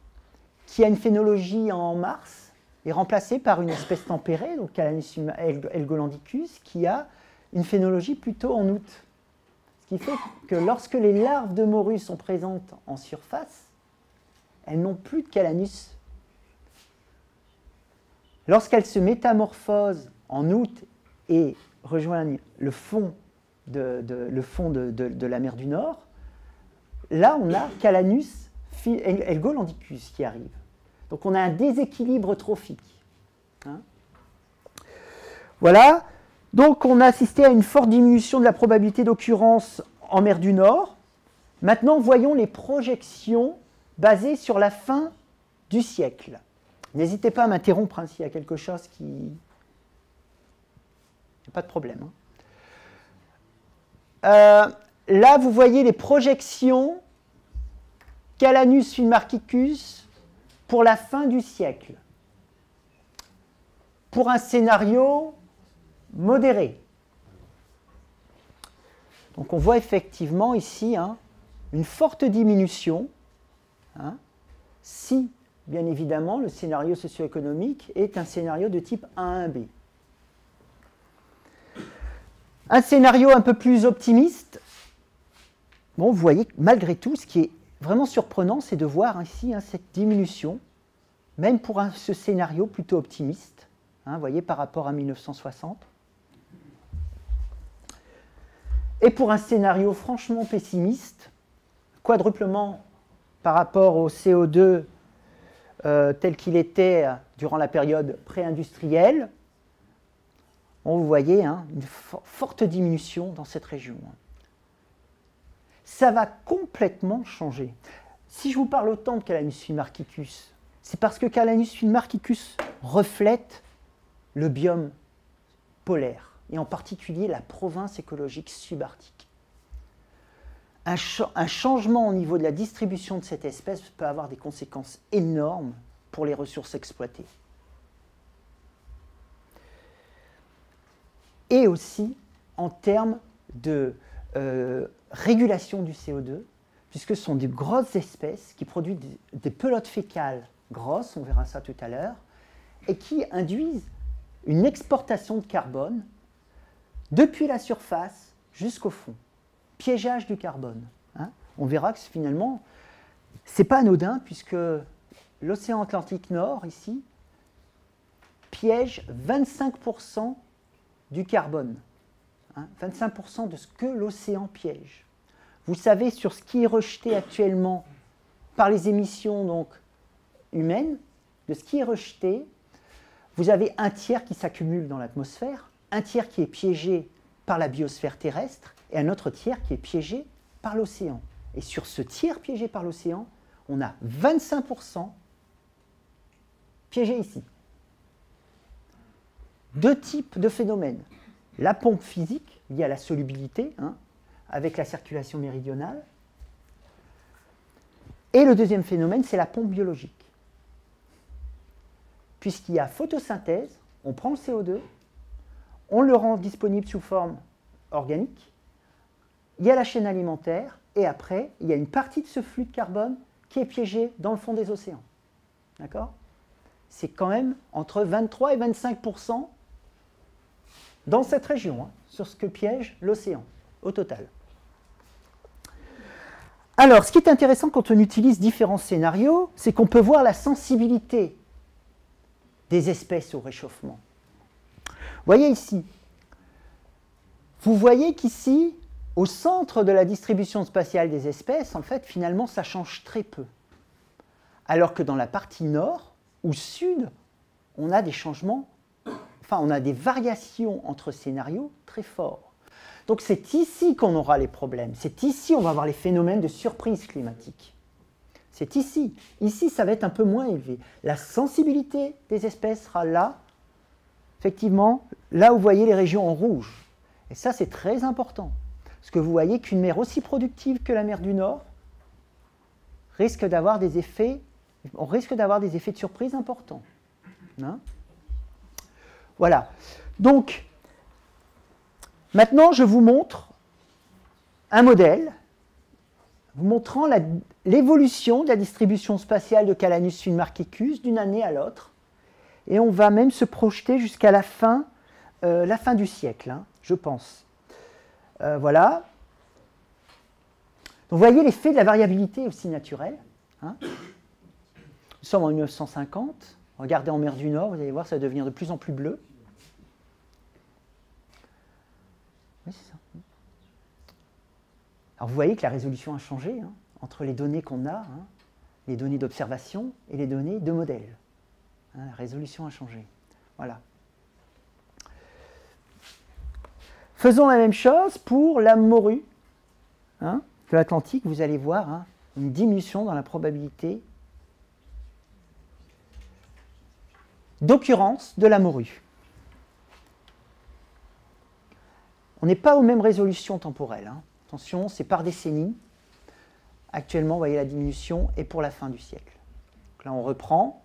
qui a une phénologie en mars, est remplacée par une espèce tempérée, donc Calanus helgolandicus, qui a une phénologie plutôt en août. Ce qui fait que lorsque les larves de morue sont présentes en surface, elles n'ont plus de Calanus. Lorsqu'elles se métamorphosent en août et rejoignent le fond de la mer du Nord, là on a Calanus helgolandicus qui arrive. Donc on a un déséquilibre trophique. Voilà, donc on a assisté à une forte diminution de la probabilité d'occurrence en mer du Nord. Maintenant voyons les projections basées sur la fin du siècle. N'hésitez pas à m'interrompre s'il y a quelque chose qui... Pas de problème. Là, vous voyez les projections Calanus finmarchicus pour la fin du siècle. Pour un scénario modéré. Donc on voit effectivement ici une forte diminution, si, bien évidemment, le scénario socio-économique est un scénario de type 1-1b. Un scénario un peu plus optimiste, bon, vous voyez, malgré tout, ce qui est vraiment surprenant, c'est de voir ici cette diminution, même pour ce scénario plutôt optimiste, vous voyez, par rapport à 1960. Et pour un scénario franchement pessimiste, quadruplement par rapport au CO2 tel qu'il était durant la période pré-industrielle, vous voyez une forte diminution dans cette région. Ça va complètement changer. Si je vous parle autant de Calanus finmarchicus, c'est parce que Calanus finmarchicus reflète le biome polaire, et en particulier la province écologique subarctique. Un changement au niveau de la distribution de cette espèce peut avoir des conséquences énormes pour les ressources exploitées. Et aussi en termes de régulation du CO2, puisque ce sont des grosses espèces qui produisent des pelotes fécales grosses, on verra ça tout à l'heure, et qui induisent une exportation de carbone depuis la surface jusqu'au fond. Piégeage du carbone. On verra que finalement, ce n'est pas anodin, puisque l'océan Atlantique Nord, ici, piège 25% du carbone. 25% de ce que l'océan piège. Vous savez, sur ce qui est rejeté actuellement par les émissions donc, humaines, de ce qui est rejeté, vous avez un tiers qui s'accumule dans l'atmosphère, un tiers qui est piégé par la biosphère terrestre et un autre tiers qui est piégé par l'océan. Et sur ce tiers piégé par l'océan, on a 25% piégés ici. Deux types de phénomènes. La pompe physique, liée à la solubilité, avec la circulation méridionale. Et le deuxième phénomène, c'est la pompe biologique. Puisqu'il y a photosynthèse, on prend le CO2, on le rend disponible sous forme organique, il y a la chaîne alimentaire, et après, il y a une partie de ce flux de carbone qui est piégée dans le fond des océans. D'accord ? C'est quand même entre 23 et 25% dans cette région, sur ce que piège l'océan, au total. Alors, ce qui est intéressant quand on utilise différents scénarios, c'est qu'on peut voir la sensibilité des espèces au réchauffement. Vous voyez ici, vous voyez qu'ici, au centre de la distribution spatiale des espèces, en fait, finalement, ça change très peu. Alors que dans la partie nord ou sud, on a des changements, enfin, on a des variations entre scénarios très forts. Donc c'est ici qu'on aura les problèmes. C'est ici qu'on va avoir les phénomènes de surprise climatique. C'est ici. Ici, ça va être un peu moins élevé. La sensibilité des espèces sera là, effectivement, là où vous voyez les régions en rouge. Et ça, c'est très important. Parce que vous voyez qu'une mer aussi productive que la mer du Nord risque d'avoir des effets, on risque d'avoir des effets de surprise importants. Voilà. Donc, maintenant, je vous montre un modèle vous montrant l'évolution de la distribution spatiale de Calanus Finmarchicus d'une année à l'autre. Et on va même se projeter jusqu'à la fin du siècle, je pense. Voilà. Donc, vous voyez l'effet de la variabilité aussi naturelle. Nous sommes en 1950. Regardez en mer du Nord, vous allez voir, ça va devenir de plus en plus bleu. Oui, c'est ça. Alors vous voyez que la résolution a changé entre les données qu'on a, les données d'observation et les données de modèle. La résolution a changé. Voilà. Faisons la même chose pour la morue de l'Atlantique. Vous allez voir une diminution dans la probabilité d'occurrence de la morue. On n'est pas aux mêmes résolutions temporelles. Attention, c'est par décennie. Actuellement, vous voyez la diminution est pour la fin du siècle. Donc là, on reprend.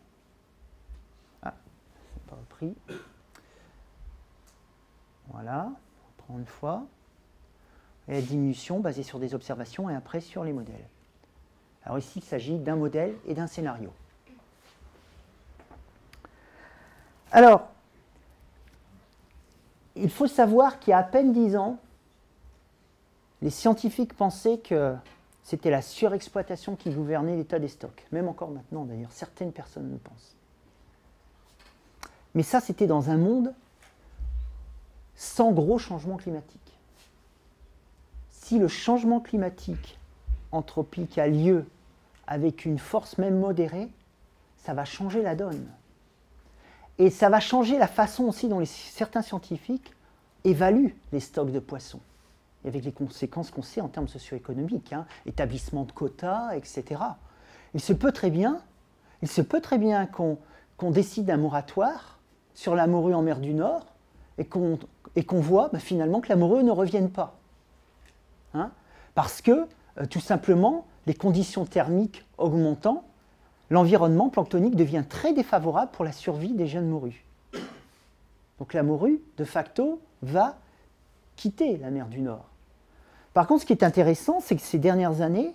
Ah, c'est pas repris. Voilà, on reprend une fois. Et la diminution basée sur des observations et après sur les modèles. Alors ici, il s'agit d'un modèle et d'un scénario. Alors, il faut savoir qu'il y a à peine 10 ans, les scientifiques pensaient que c'était la surexploitation qui gouvernait l'état des stocks. Même encore maintenant, d'ailleurs, certaines personnes le pensent. Mais ça, c'était dans un monde sans gros changement climatique. Si le changement climatique anthropique a lieu avec une force même modérée, ça va changer la donne. Et ça va changer la façon aussi dont certains scientifiques évaluent les stocks de poissons, et avec les conséquences qu'on sait en termes socio-économiques, établissement de quotas, etc. Il se peut très bien qu'on décide d'un moratoire sur la morue en mer du Nord et qu'on voit finalement que la morue ne revienne pas. Parce que, tout simplement, les conditions thermiques augmentant, l'environnement planctonique devient très défavorable pour la survie des jeunes morues. Donc la morue, de facto, va quitter la mer du Nord. Par contre, ce qui est intéressant, c'est que ces dernières années,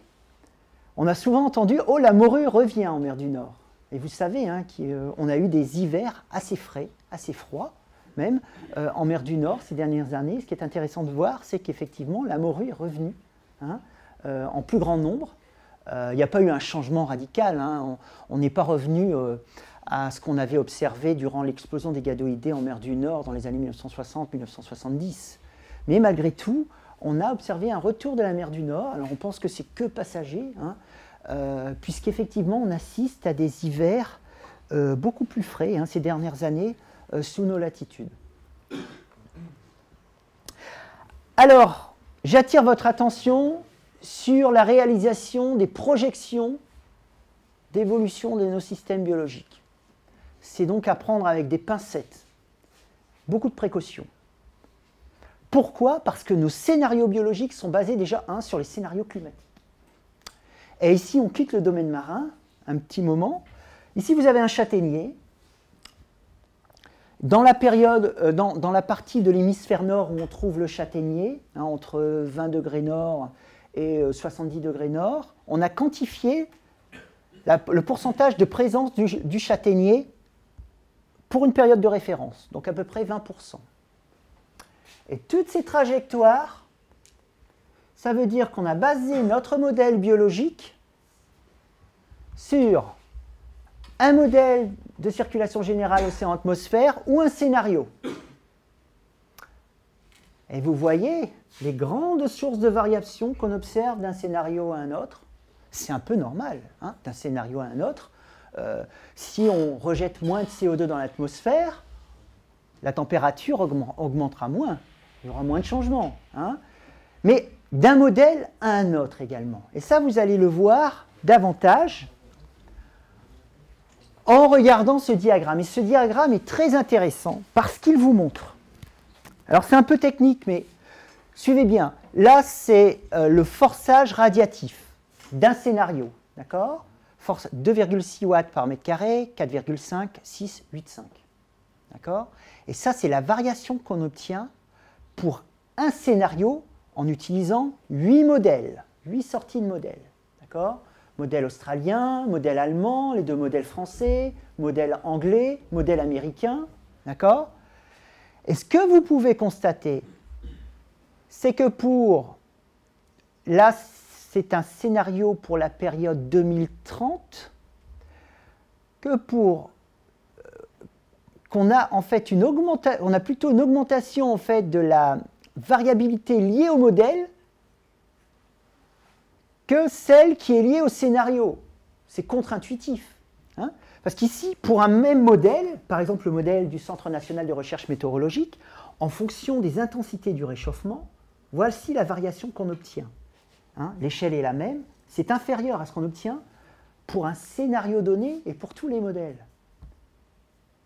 on a souvent entendu « Oh, la morue revient en mer du Nord ». Et vous savez qu'on a eu des hivers assez frais, assez froids, même en mer du Nord ces dernières années. Ce qui est intéressant de voir, c'est qu'effectivement, la morue est revenue en plus grand nombre. Il n'y a pas eu un changement radical, on n'est pas revenu à ce qu'on avait observé durant l'explosion des gadoïdés en mer du Nord dans les années 1960-1970. Mais malgré tout, on a observé un retour de la mer du Nord. Alors on pense que c'est que passager, hein, puisqu'effectivement on assiste à des hivers beaucoup plus frais, hein, ces dernières années sous nos latitudes. Alors, j'attire votre attention sur la réalisation des projections d'évolution de nos systèmes biologiques. C'est donc à prendre avec des pincettes, beaucoup de précautions. Pourquoi? Parce que nos scénarios biologiques sont basés déjà, sur les scénarios climatiques. Et ici, on quitte le domaine marin, un petit moment. Ici, vous avez un châtaignier. Dans la période, dans la partie de l'hémisphère nord où on trouve le châtaignier, hein, entre 20 degrés nord et 70 degrés nord, on a quantifié le pourcentage de présence du châtaignier pour une période de référence, donc à peu près 20%. Et toutes ces trajectoires, ça veut dire qu'on a basé notre modèle biologique sur un modèle de circulation générale océan-atmosphère ou un scénario. Et vous voyez les grandes sources de variation qu'on observe d'un scénario à un autre. C'est un peu normal, hein, d'un scénario à un autre. Si on rejette moins de CO2 dans l'atmosphère, la température augmentera moins. Il y aura moins de changements. Hein. Mais d'un modèle à un autre également. Et ça, vous allez le voir davantage en regardant ce diagramme. Et ce diagramme est très intéressant parce qu'il vous montre. Alors c'est un peu technique, mais suivez bien. Là, c'est le forçage radiatif d'un scénario. D'accord ? Force 2,6 watts par mètre carré, 4,5, 6, 8,5. D'accord ? Et ça, c'est la variation qu'on obtient pour un scénario en utilisant 8 modèles, 8 sorties de modèles. D'accord ? Modèle australien, modèle allemand, les deux modèles français, modèle anglais, modèle américain. D'accord ? Et ce que vous pouvez constater, c'est que là, c'est un scénario pour la période 2030, qu'on a en fait on a plutôt une augmentation en fait de la variabilité liée au modèle que celle qui est liée au scénario. C'est contre-intuitif. Hein, parce qu'ici, pour un même modèle, par exemple le modèle du Centre national de recherche météorologique, en fonction des intensités du réchauffement, voici la variation qu'on obtient. Hein, l'échelle est la même, c'est inférieur à ce qu'on obtient pour un scénario donné et pour tous les modèles.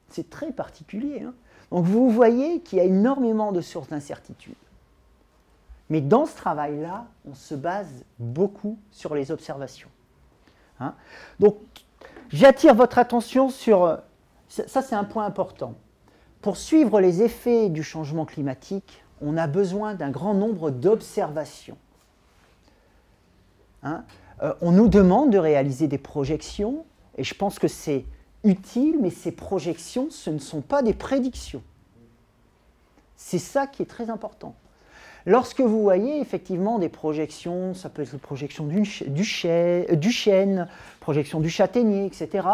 C'est très particulier. Hein. Donc vous voyez qu'il y a énormément de sources d'incertitude. Mais dans ce travail-là, on se base beaucoup sur les observations. Hein. Donc j'attire votre attention sur... Ça, c'est un point important. Pour suivre les effets du changement climatique, on a besoin d'un grand nombre d'observations. Hein, on nous demande de réaliser des projections, et je pense que c'est utile, mais ces projections, ce ne sont pas des prédictions. C'est ça qui est très important. Lorsque vous voyez effectivement des projections, ça peut être une projection du chêne, projection du châtaignier, etc.,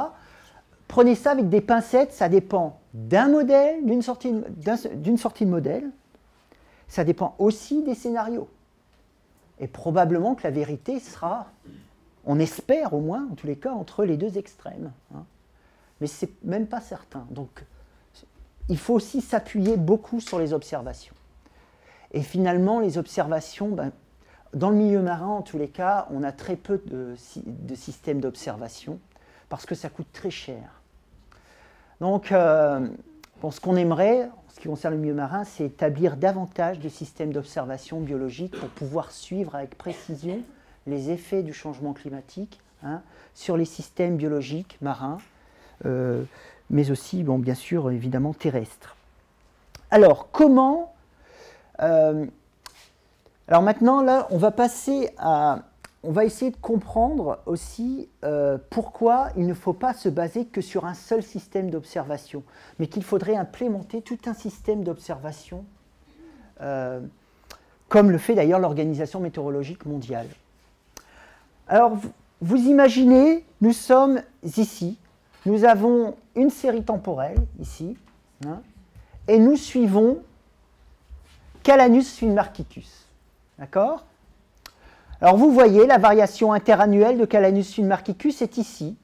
prenez ça avec des pincettes, ça dépend d'un modèle, d'une sortie de modèle, ça dépend aussi des scénarios. Et probablement que la vérité sera, on espère au moins, en tous les cas, entre les deux extrêmes. Hein. Mais ce n'est même pas certain. Donc, il faut aussi s'appuyer beaucoup sur les observations. Et finalement, les observations, dans le milieu marin, en tous les cas, on a très peu de systèmes d'observation parce que ça coûte très cher. Donc, ce qu'on aimerait, en ce qui concerne le milieu marin, c'est établir davantage de systèmes d'observation biologique pour pouvoir suivre avec précision les effets du changement climatique, hein, sur les systèmes biologiques marins, mais aussi, bien sûr, évidemment, terrestres. Alors, comment... alors maintenant, là, on va essayer de comprendre aussi pourquoi il ne faut pas se baser que sur un seul système d'observation, mais qu'il faudrait implémenter tout un système d'observation, comme le fait d'ailleurs l'Organisation météorologique mondiale. Alors, vous imaginez, nous sommes ici, nous avons une série temporelle, ici, hein, et nous suivons Calanus Finmarchicus. D'accord? Alors vous voyez, la variation interannuelle de Calanus Finmarchicus est ici.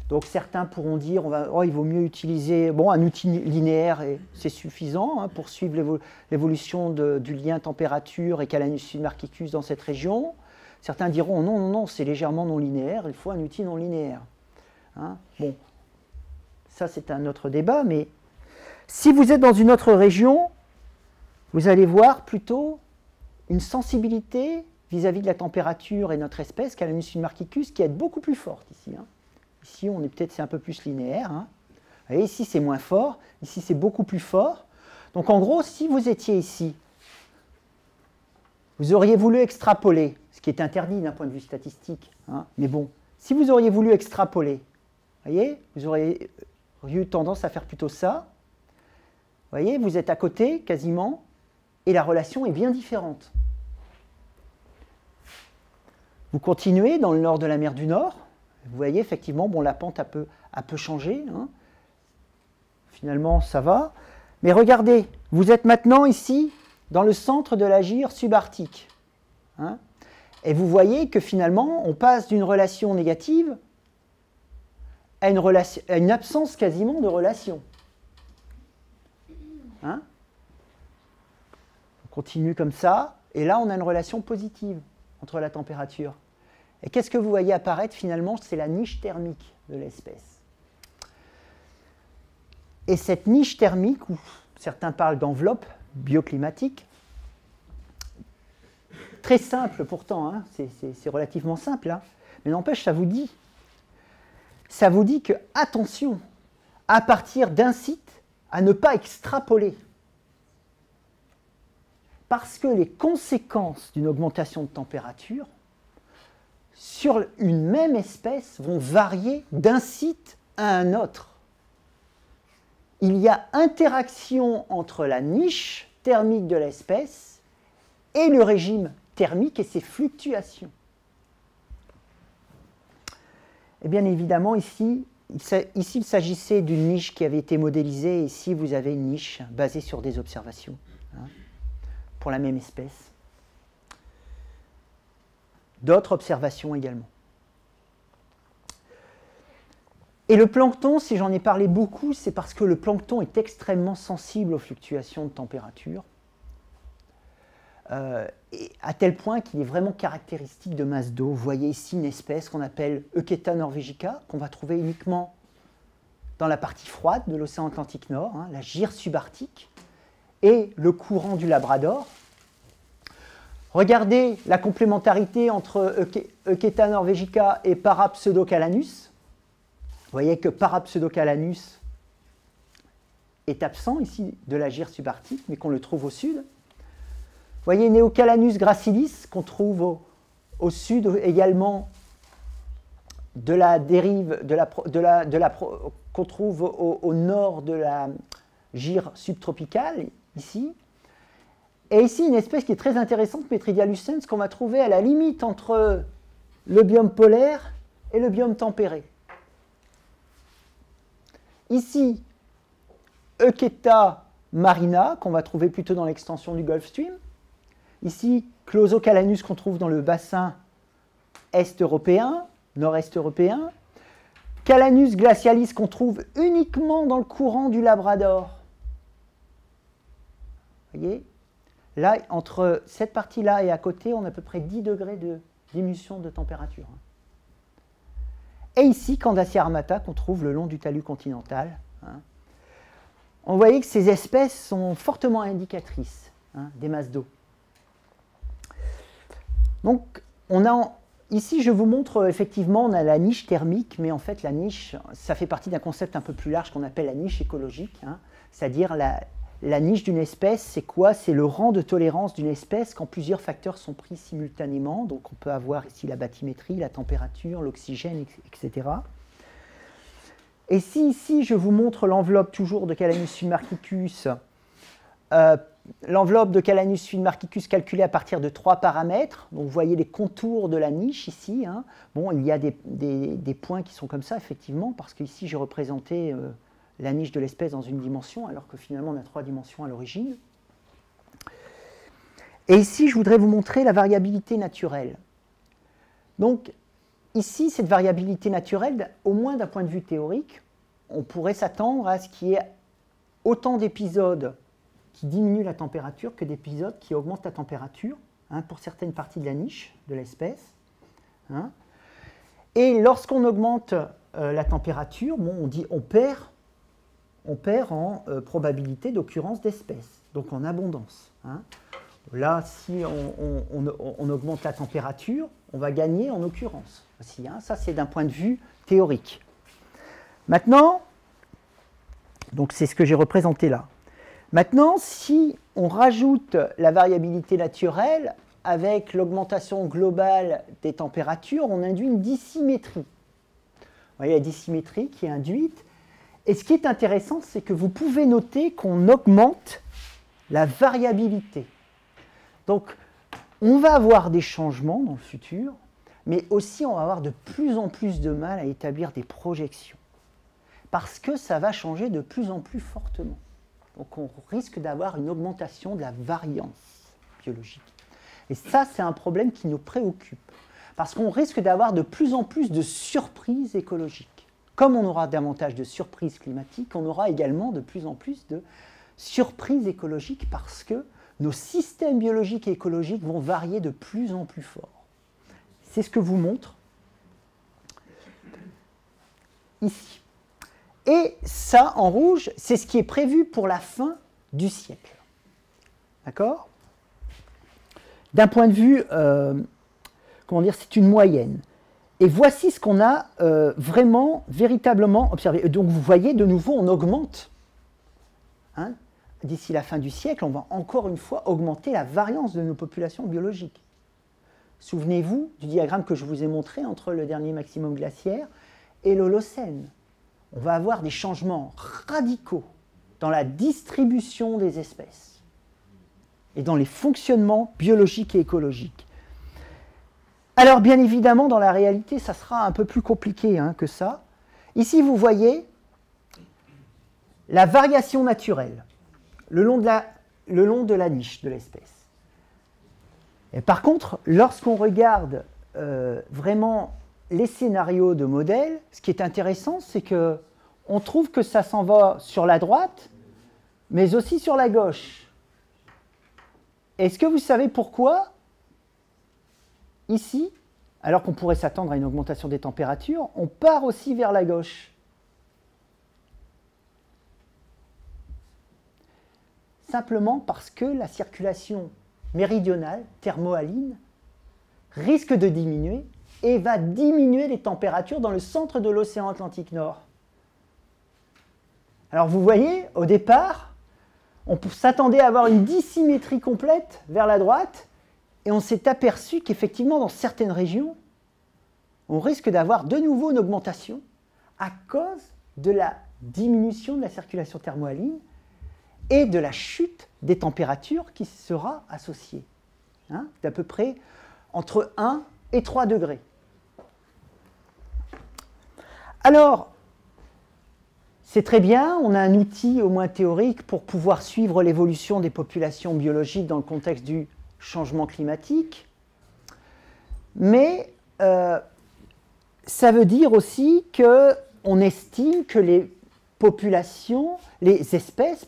Donc certains pourront dire, il vaut mieux utiliser un outil linéaire, et c'est suffisant hein, pour suivre l'évolution du lien température et Calanus Finmarchicus dans cette région. Certains diront, non, c'est légèrement non linéaire, il faut un outil non linéaire. Hein, bon, ça c'est un autre débat, mais si vous êtes dans une autre région, vous allez voir plutôt une sensibilité vis-à-vis de la température et notre espèce, Calanus Finmarchicus, qui est beaucoup plus forte ici. Hein. Ici, c'est un peu plus linéaire. Hein. Vous voyez, ici, c'est moins fort. Ici, c'est beaucoup plus fort. Donc, en gros, si vous étiez ici, vous auriez voulu extrapoler, ce qui est interdit d'un point de vue statistique. Hein. Mais bon, si vous auriez voulu extrapoler, vous voyez, vous auriez eu tendance à faire plutôt ça. Vous voyez, vous êtes à côté, quasiment, et la relation est bien différente. Vous continuez dans le nord de la mer du Nord. Vous voyez, effectivement, la pente a peu changé. Hein. Finalement, ça va. Mais regardez, vous êtes maintenant ici, dans le centre de la gyre subarctique. Hein. Et vous voyez que finalement, on passe d'une relation négative à une absence quasiment de relation. Hein. On continue comme ça, et là, on a une relation positive entre la température. Et qu'est-ce que vous voyez apparaître finalement? C'est la niche thermique de l'espèce. Et cette niche thermique, où certains parlent d'enveloppe bioclimatique, très simple pourtant, hein, c'est relativement simple, hein, mais n'empêche, ça vous dit que, attention, à partir d'un site, à ne pas extrapoler. Parce que les conséquences d'une augmentation de température sur une même espèce vont varier d'un site à un autre. Il y a interaction entre la niche thermique de l'espèce et le régime thermique et ses fluctuations. Et bien évidemment, ici il s'agissait d'une niche qui avait été modélisée, et ici vous avez une niche basée sur des observations, hein, pour la même espèce. D'autres observations également. Et le plancton, si j'en ai parlé beaucoup, c'est parce que le plancton est extrêmement sensible aux fluctuations de température, à tel point qu'il est vraiment caractéristique de masse d'eau. Vous voyez ici une espèce qu'on appelle Euchaeta norvegica, qu'on va trouver uniquement dans la partie froide de l'océan Atlantique Nord, hein, la gyre subarctique, et le courant du Labrador. Regardez la complémentarité entre Euchaeta norvegica et Parapseudocalanus. Vous voyez que Parapseudocalanus est absent ici de la gyre subarctique, mais qu'on le trouve au sud. Vous voyez Neocalanus gracilis, qu'on trouve au sud également de la dérive, qu'on trouve au nord de la gyre subtropicale, ici. Et ici, une espèce qui est très intéressante, Metridia lucens, qu'on va trouver à la limite entre le biome polaire et le biome tempéré. Ici, Euchaeta marina, qu'on va trouver plutôt dans l'extension du Gulf Stream. Ici, Clausocalanus, qu'on trouve dans le bassin est-européen, nord-est européen. Calanus glacialis, qu'on trouve uniquement dans le courant du Labrador. Vous voyez? Là, entre cette partie-là et à côté, on a à peu près 10 degrés de diminution de température. Et ici, Candacia armata, qu'on trouve le long du talus continental. Hein. On voyait que ces espèces sont fortement indicatrices, hein, des masses d'eau. Donc, ici, je vous montre, effectivement, on a la niche thermique, mais en fait, la niche, ça fait partie d'un concept un peu plus large qu'on appelle la niche écologique, hein, c'est-à-dire la niche d'une espèce, c'est quoi? C'est le rang de tolérance d'une espèce quand plusieurs facteurs sont pris simultanément. Donc on peut avoir ici la bathymétrie, la température, l'oxygène, etc. Et si ici je vous montre l'enveloppe toujours de Calanus Finmarchicus l'enveloppe de Calanus Fitzmarquicus calculée à partir de 3 paramètres. Donc vous voyez les contours de la niche ici. Hein. Bon, il y a des points qui sont comme ça, effectivement, parce qu'ici j'ai représenté la niche de l'espèce dans une dimension, alors que finalement on a 3 dimensions à l'origine. Et ici, je voudrais vous montrer la variabilité naturelle. Donc, ici, cette variabilité naturelle, au moins d'un point de vue théorique, on pourrait s'attendre à ce qu'il y ait autant d'épisodes qui diminuent la température que d'épisodes qui augmentent la température, hein, pour certaines parties de la niche de l'espèce. Hein. Et lorsqu'on augmente la température, bon, on perd en probabilité d'occurrence d'espèces, donc en abondance. Hein. Là, si on augmente la température, on va gagner en occurrence aussi. Hein. Ça, c'est d'un point de vue théorique. Maintenant, donc c'est ce que j'ai représenté là. Maintenant, si on rajoute la variabilité naturelle avec l'augmentation globale des températures, on induit une dissymétrie. Vous voyez la dissymétrie qui est induite. Et ce qui est intéressant, c'est que vous pouvez noter qu'on augmente la variabilité. Donc, on va avoir des changements dans le futur, mais aussi on va avoir de plus en plus de mal à établir des projections, parce que ça va changer de plus en plus fortement. Donc, on risque d'avoir une augmentation de la variance biologique. Et ça, c'est un problème qui nous préoccupe, parce qu'on risque d'avoir de plus en plus de surprises écologiques. Comme on aura davantage de surprises climatiques, on aura également de plus en plus de surprises écologiques, parce que nos systèmes biologiques et écologiques vont varier de plus en plus fort. C'est ce que vous montre ici. Et ça, en rouge, c'est ce qui est prévu pour la fin du siècle. D'accord ? D'un point de vue, comment dire, c'est une moyenne. Et voici ce qu'on a véritablement observé. Donc vous voyez, de nouveau, on augmente. Hein, d'ici la fin du siècle, on va encore une fois augmenter la variance de nos populations biologiques. Souvenez-vous du diagramme que je vous ai montré entre le dernier maximum glaciaire et l'Holocène. On va avoir des changements radicaux dans la distribution des espèces et dans les fonctionnements biologiques et écologiques. Alors, bien évidemment, dans la réalité, ça sera un peu plus compliqué que ça. Ici, vous voyez la variation naturelle le long de la niche de l'espèce. Et par contre, lorsqu'on regarde vraiment les scénarios de modèles, ce qui est intéressant, c'est qu'on trouve que ça s'en va sur la droite, mais aussi sur la gauche. Est-ce que vous savez pourquoi, ici, alors qu'on pourrait s'attendre à une augmentation des températures, on part aussi vers la gauche? Simplement parce que la circulation méridionale, thermohaline, risque de diminuer et va diminuer les températures dans le centre de l'océan Atlantique Nord. Alors vous voyez, au départ, on s'attendait à avoir une dissymétrie complète vers la droite, et on s'est aperçu qu'effectivement, dans certaines régions, on risque d'avoir de nouveau une augmentation à cause de la diminution de la circulation thermohaline et de la chute des températures qui sera associée, d'à peu près entre 1 et 3 degrés. Alors, c'est très bien, on a un outil au moins théorique pour pouvoir suivre l'évolution des populations biologiques dans le contexte du changement climatique, mais ça veut dire aussi qu'on estime que les populations, les espèces,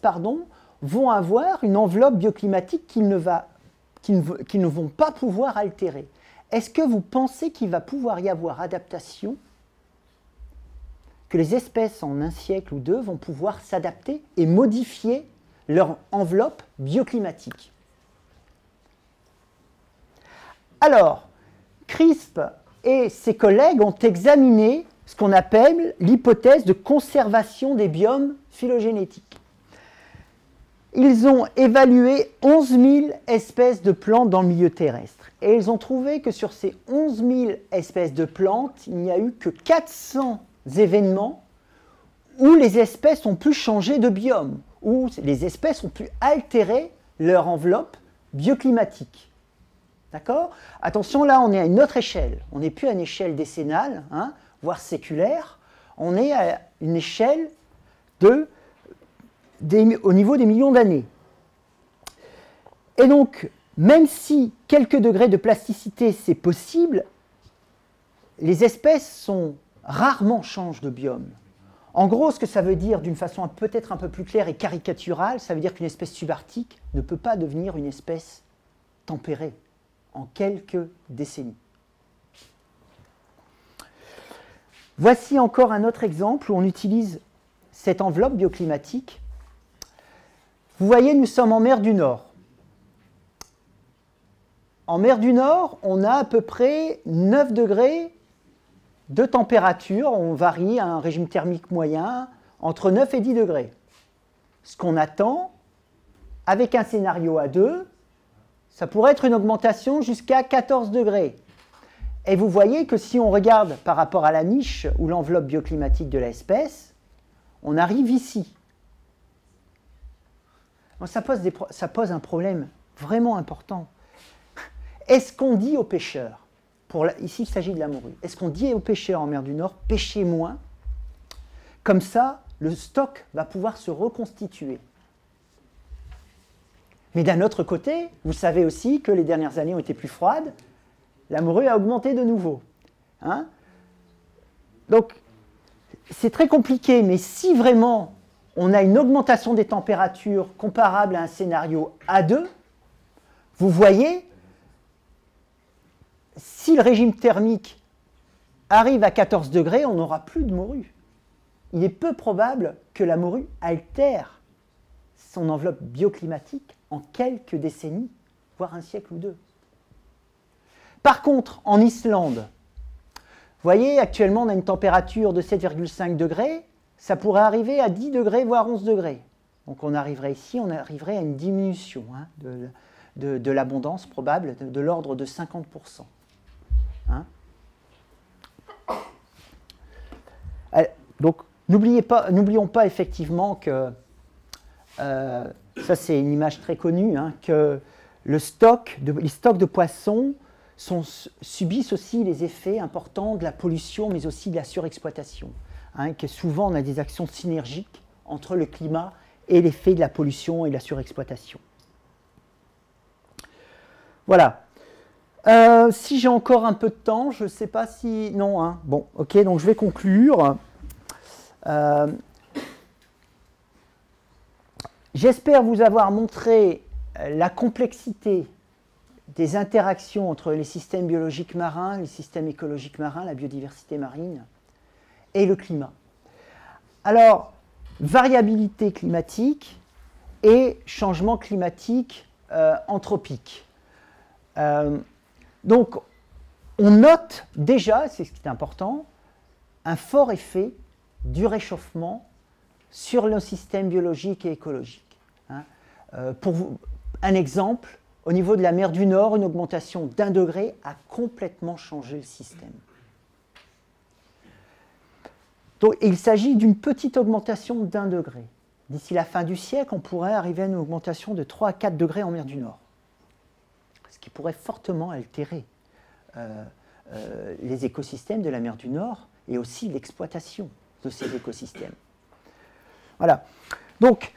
vont avoir une enveloppe bioclimatique qu'ils ne vont pas pouvoir altérer. Est-ce que vous pensez qu'il va pouvoir y avoir adaptation, que les espèces en un siècle ou deux vont pouvoir s'adapter et modifier leur enveloppe bioclimatique? Alors, Crisp et ses collègues ont examiné ce qu'on appelle l'hypothèse de conservation des biomes phylogénétiques. Ils ont évalué 11 000 espèces de plantes dans le milieu terrestre. Et ils ont trouvé que sur ces 11 000 espèces de plantes, il n'y a eu que 400 événements où les espèces ont pu changer de biome, où les espèces ont pu altérer leur enveloppe bioclimatique. D'accord? Attention, là, on est à une autre échelle. On n'est plus à une échelle décennale, hein, voire séculaire. On est à une échelle au niveau des millions d'années. Et donc, même si quelques degrés de plasticité, c'est possible, les espèces rarement changent de biome. En gros, ce que ça veut dire, d'une façon peut-être un peu plus claire et caricaturale, ça veut dire qu'une espèce subarctique ne peut pas devenir une espèce tempérée en quelques décennies. Voici encore un autre exemple où on utilise cette enveloppe bioclimatique. Vous voyez, nous sommes en mer du Nord. En mer du Nord, on a à peu près 9 degrés de température. On varie à un régime thermique moyen entre 9 et 10 degrés. Ce qu'on attend, avec un scénario A2, ça pourrait être une augmentation jusqu'à 14 degrés. Et vous voyez que si on regarde par rapport à la niche ou l'enveloppe bioclimatique de l'espèce, on arrive ici. Donc ça pose un problème vraiment important. Est-ce qu'on dit aux pêcheurs, ici il s'agit de la morue, est-ce qu'on dit aux pêcheurs en mer du Nord, pêchez moins, comme ça le stock va pouvoir se reconstituer? Mais d'un autre côté, vous savez aussi que les dernières années ont été plus froides, la morue a augmenté de nouveau. Hein? Donc, c'est très compliqué, mais si vraiment on a une augmentation des températures comparable à un scénario A2, vous voyez, si le régime thermique arrive à 14 degrés, on n'aura plus de morue. Il est peu probable que la morue altère son enveloppe bioclimatique en quelques décennies, voire un siècle ou deux. Par contre, en Islande, vous voyez, actuellement, on a une température de 7,5 degrés, ça pourrait arriver à 10 degrés, voire 11 degrés. Donc on arriverait ici, on arriverait à une diminution hein, de l'abondance probable de l'ordre de 50%. Hein? Donc, n'oublions pas effectivement que, ça c'est une image très connue, hein, que les stocks de poissons subissent aussi les effets importants de la pollution, mais aussi de la surexploitation. Hein, que souvent on a des actions synergiques entre le climat et l'effet de la pollution et de la surexploitation. Voilà. Si j'ai encore un peu de temps, je ne sais pas si... Non, hein. Bon, ok, donc je vais conclure. J'espère vous avoir montré la complexité des interactions entre les systèmes biologiques marins, les systèmes écologiques marins, la biodiversité marine et le climat. Alors, variabilité climatique et changement climatique anthropique. Donc, on note déjà, c'est ce qui est important, un fort effet du réchauffement sur nos systèmes biologiques et écologiques. Hein. Pour vous, un exemple, au niveau de la mer du Nord, une augmentation d'1 degré a complètement changé le système. Donc, il s'agit d'une petite augmentation d'1 degré. D'ici la fin du siècle, on pourrait arriver à une augmentation de 3 à 4 degrés en mer du Nord, ce qui pourrait fortement altérer les écosystèmes de la mer du Nord et aussi l'exploitation de ces écosystèmes. Voilà. Donc,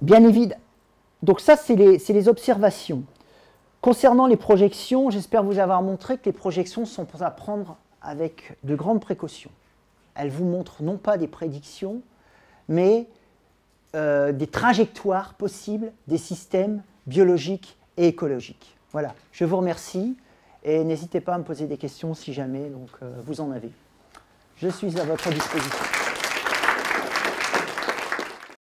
bien évidemment, donc ça, c'est les observations. Concernant les projections, j'espère vous avoir montré que les projections sont à prendre avec de grandes précautions. Elles vous montrent non pas des prédictions, mais des trajectoires possibles des systèmes biologiques et écologiques. Voilà, je vous remercie et n'hésitez pas à me poser des questions si jamais vous en avez. Je suis à votre disposition.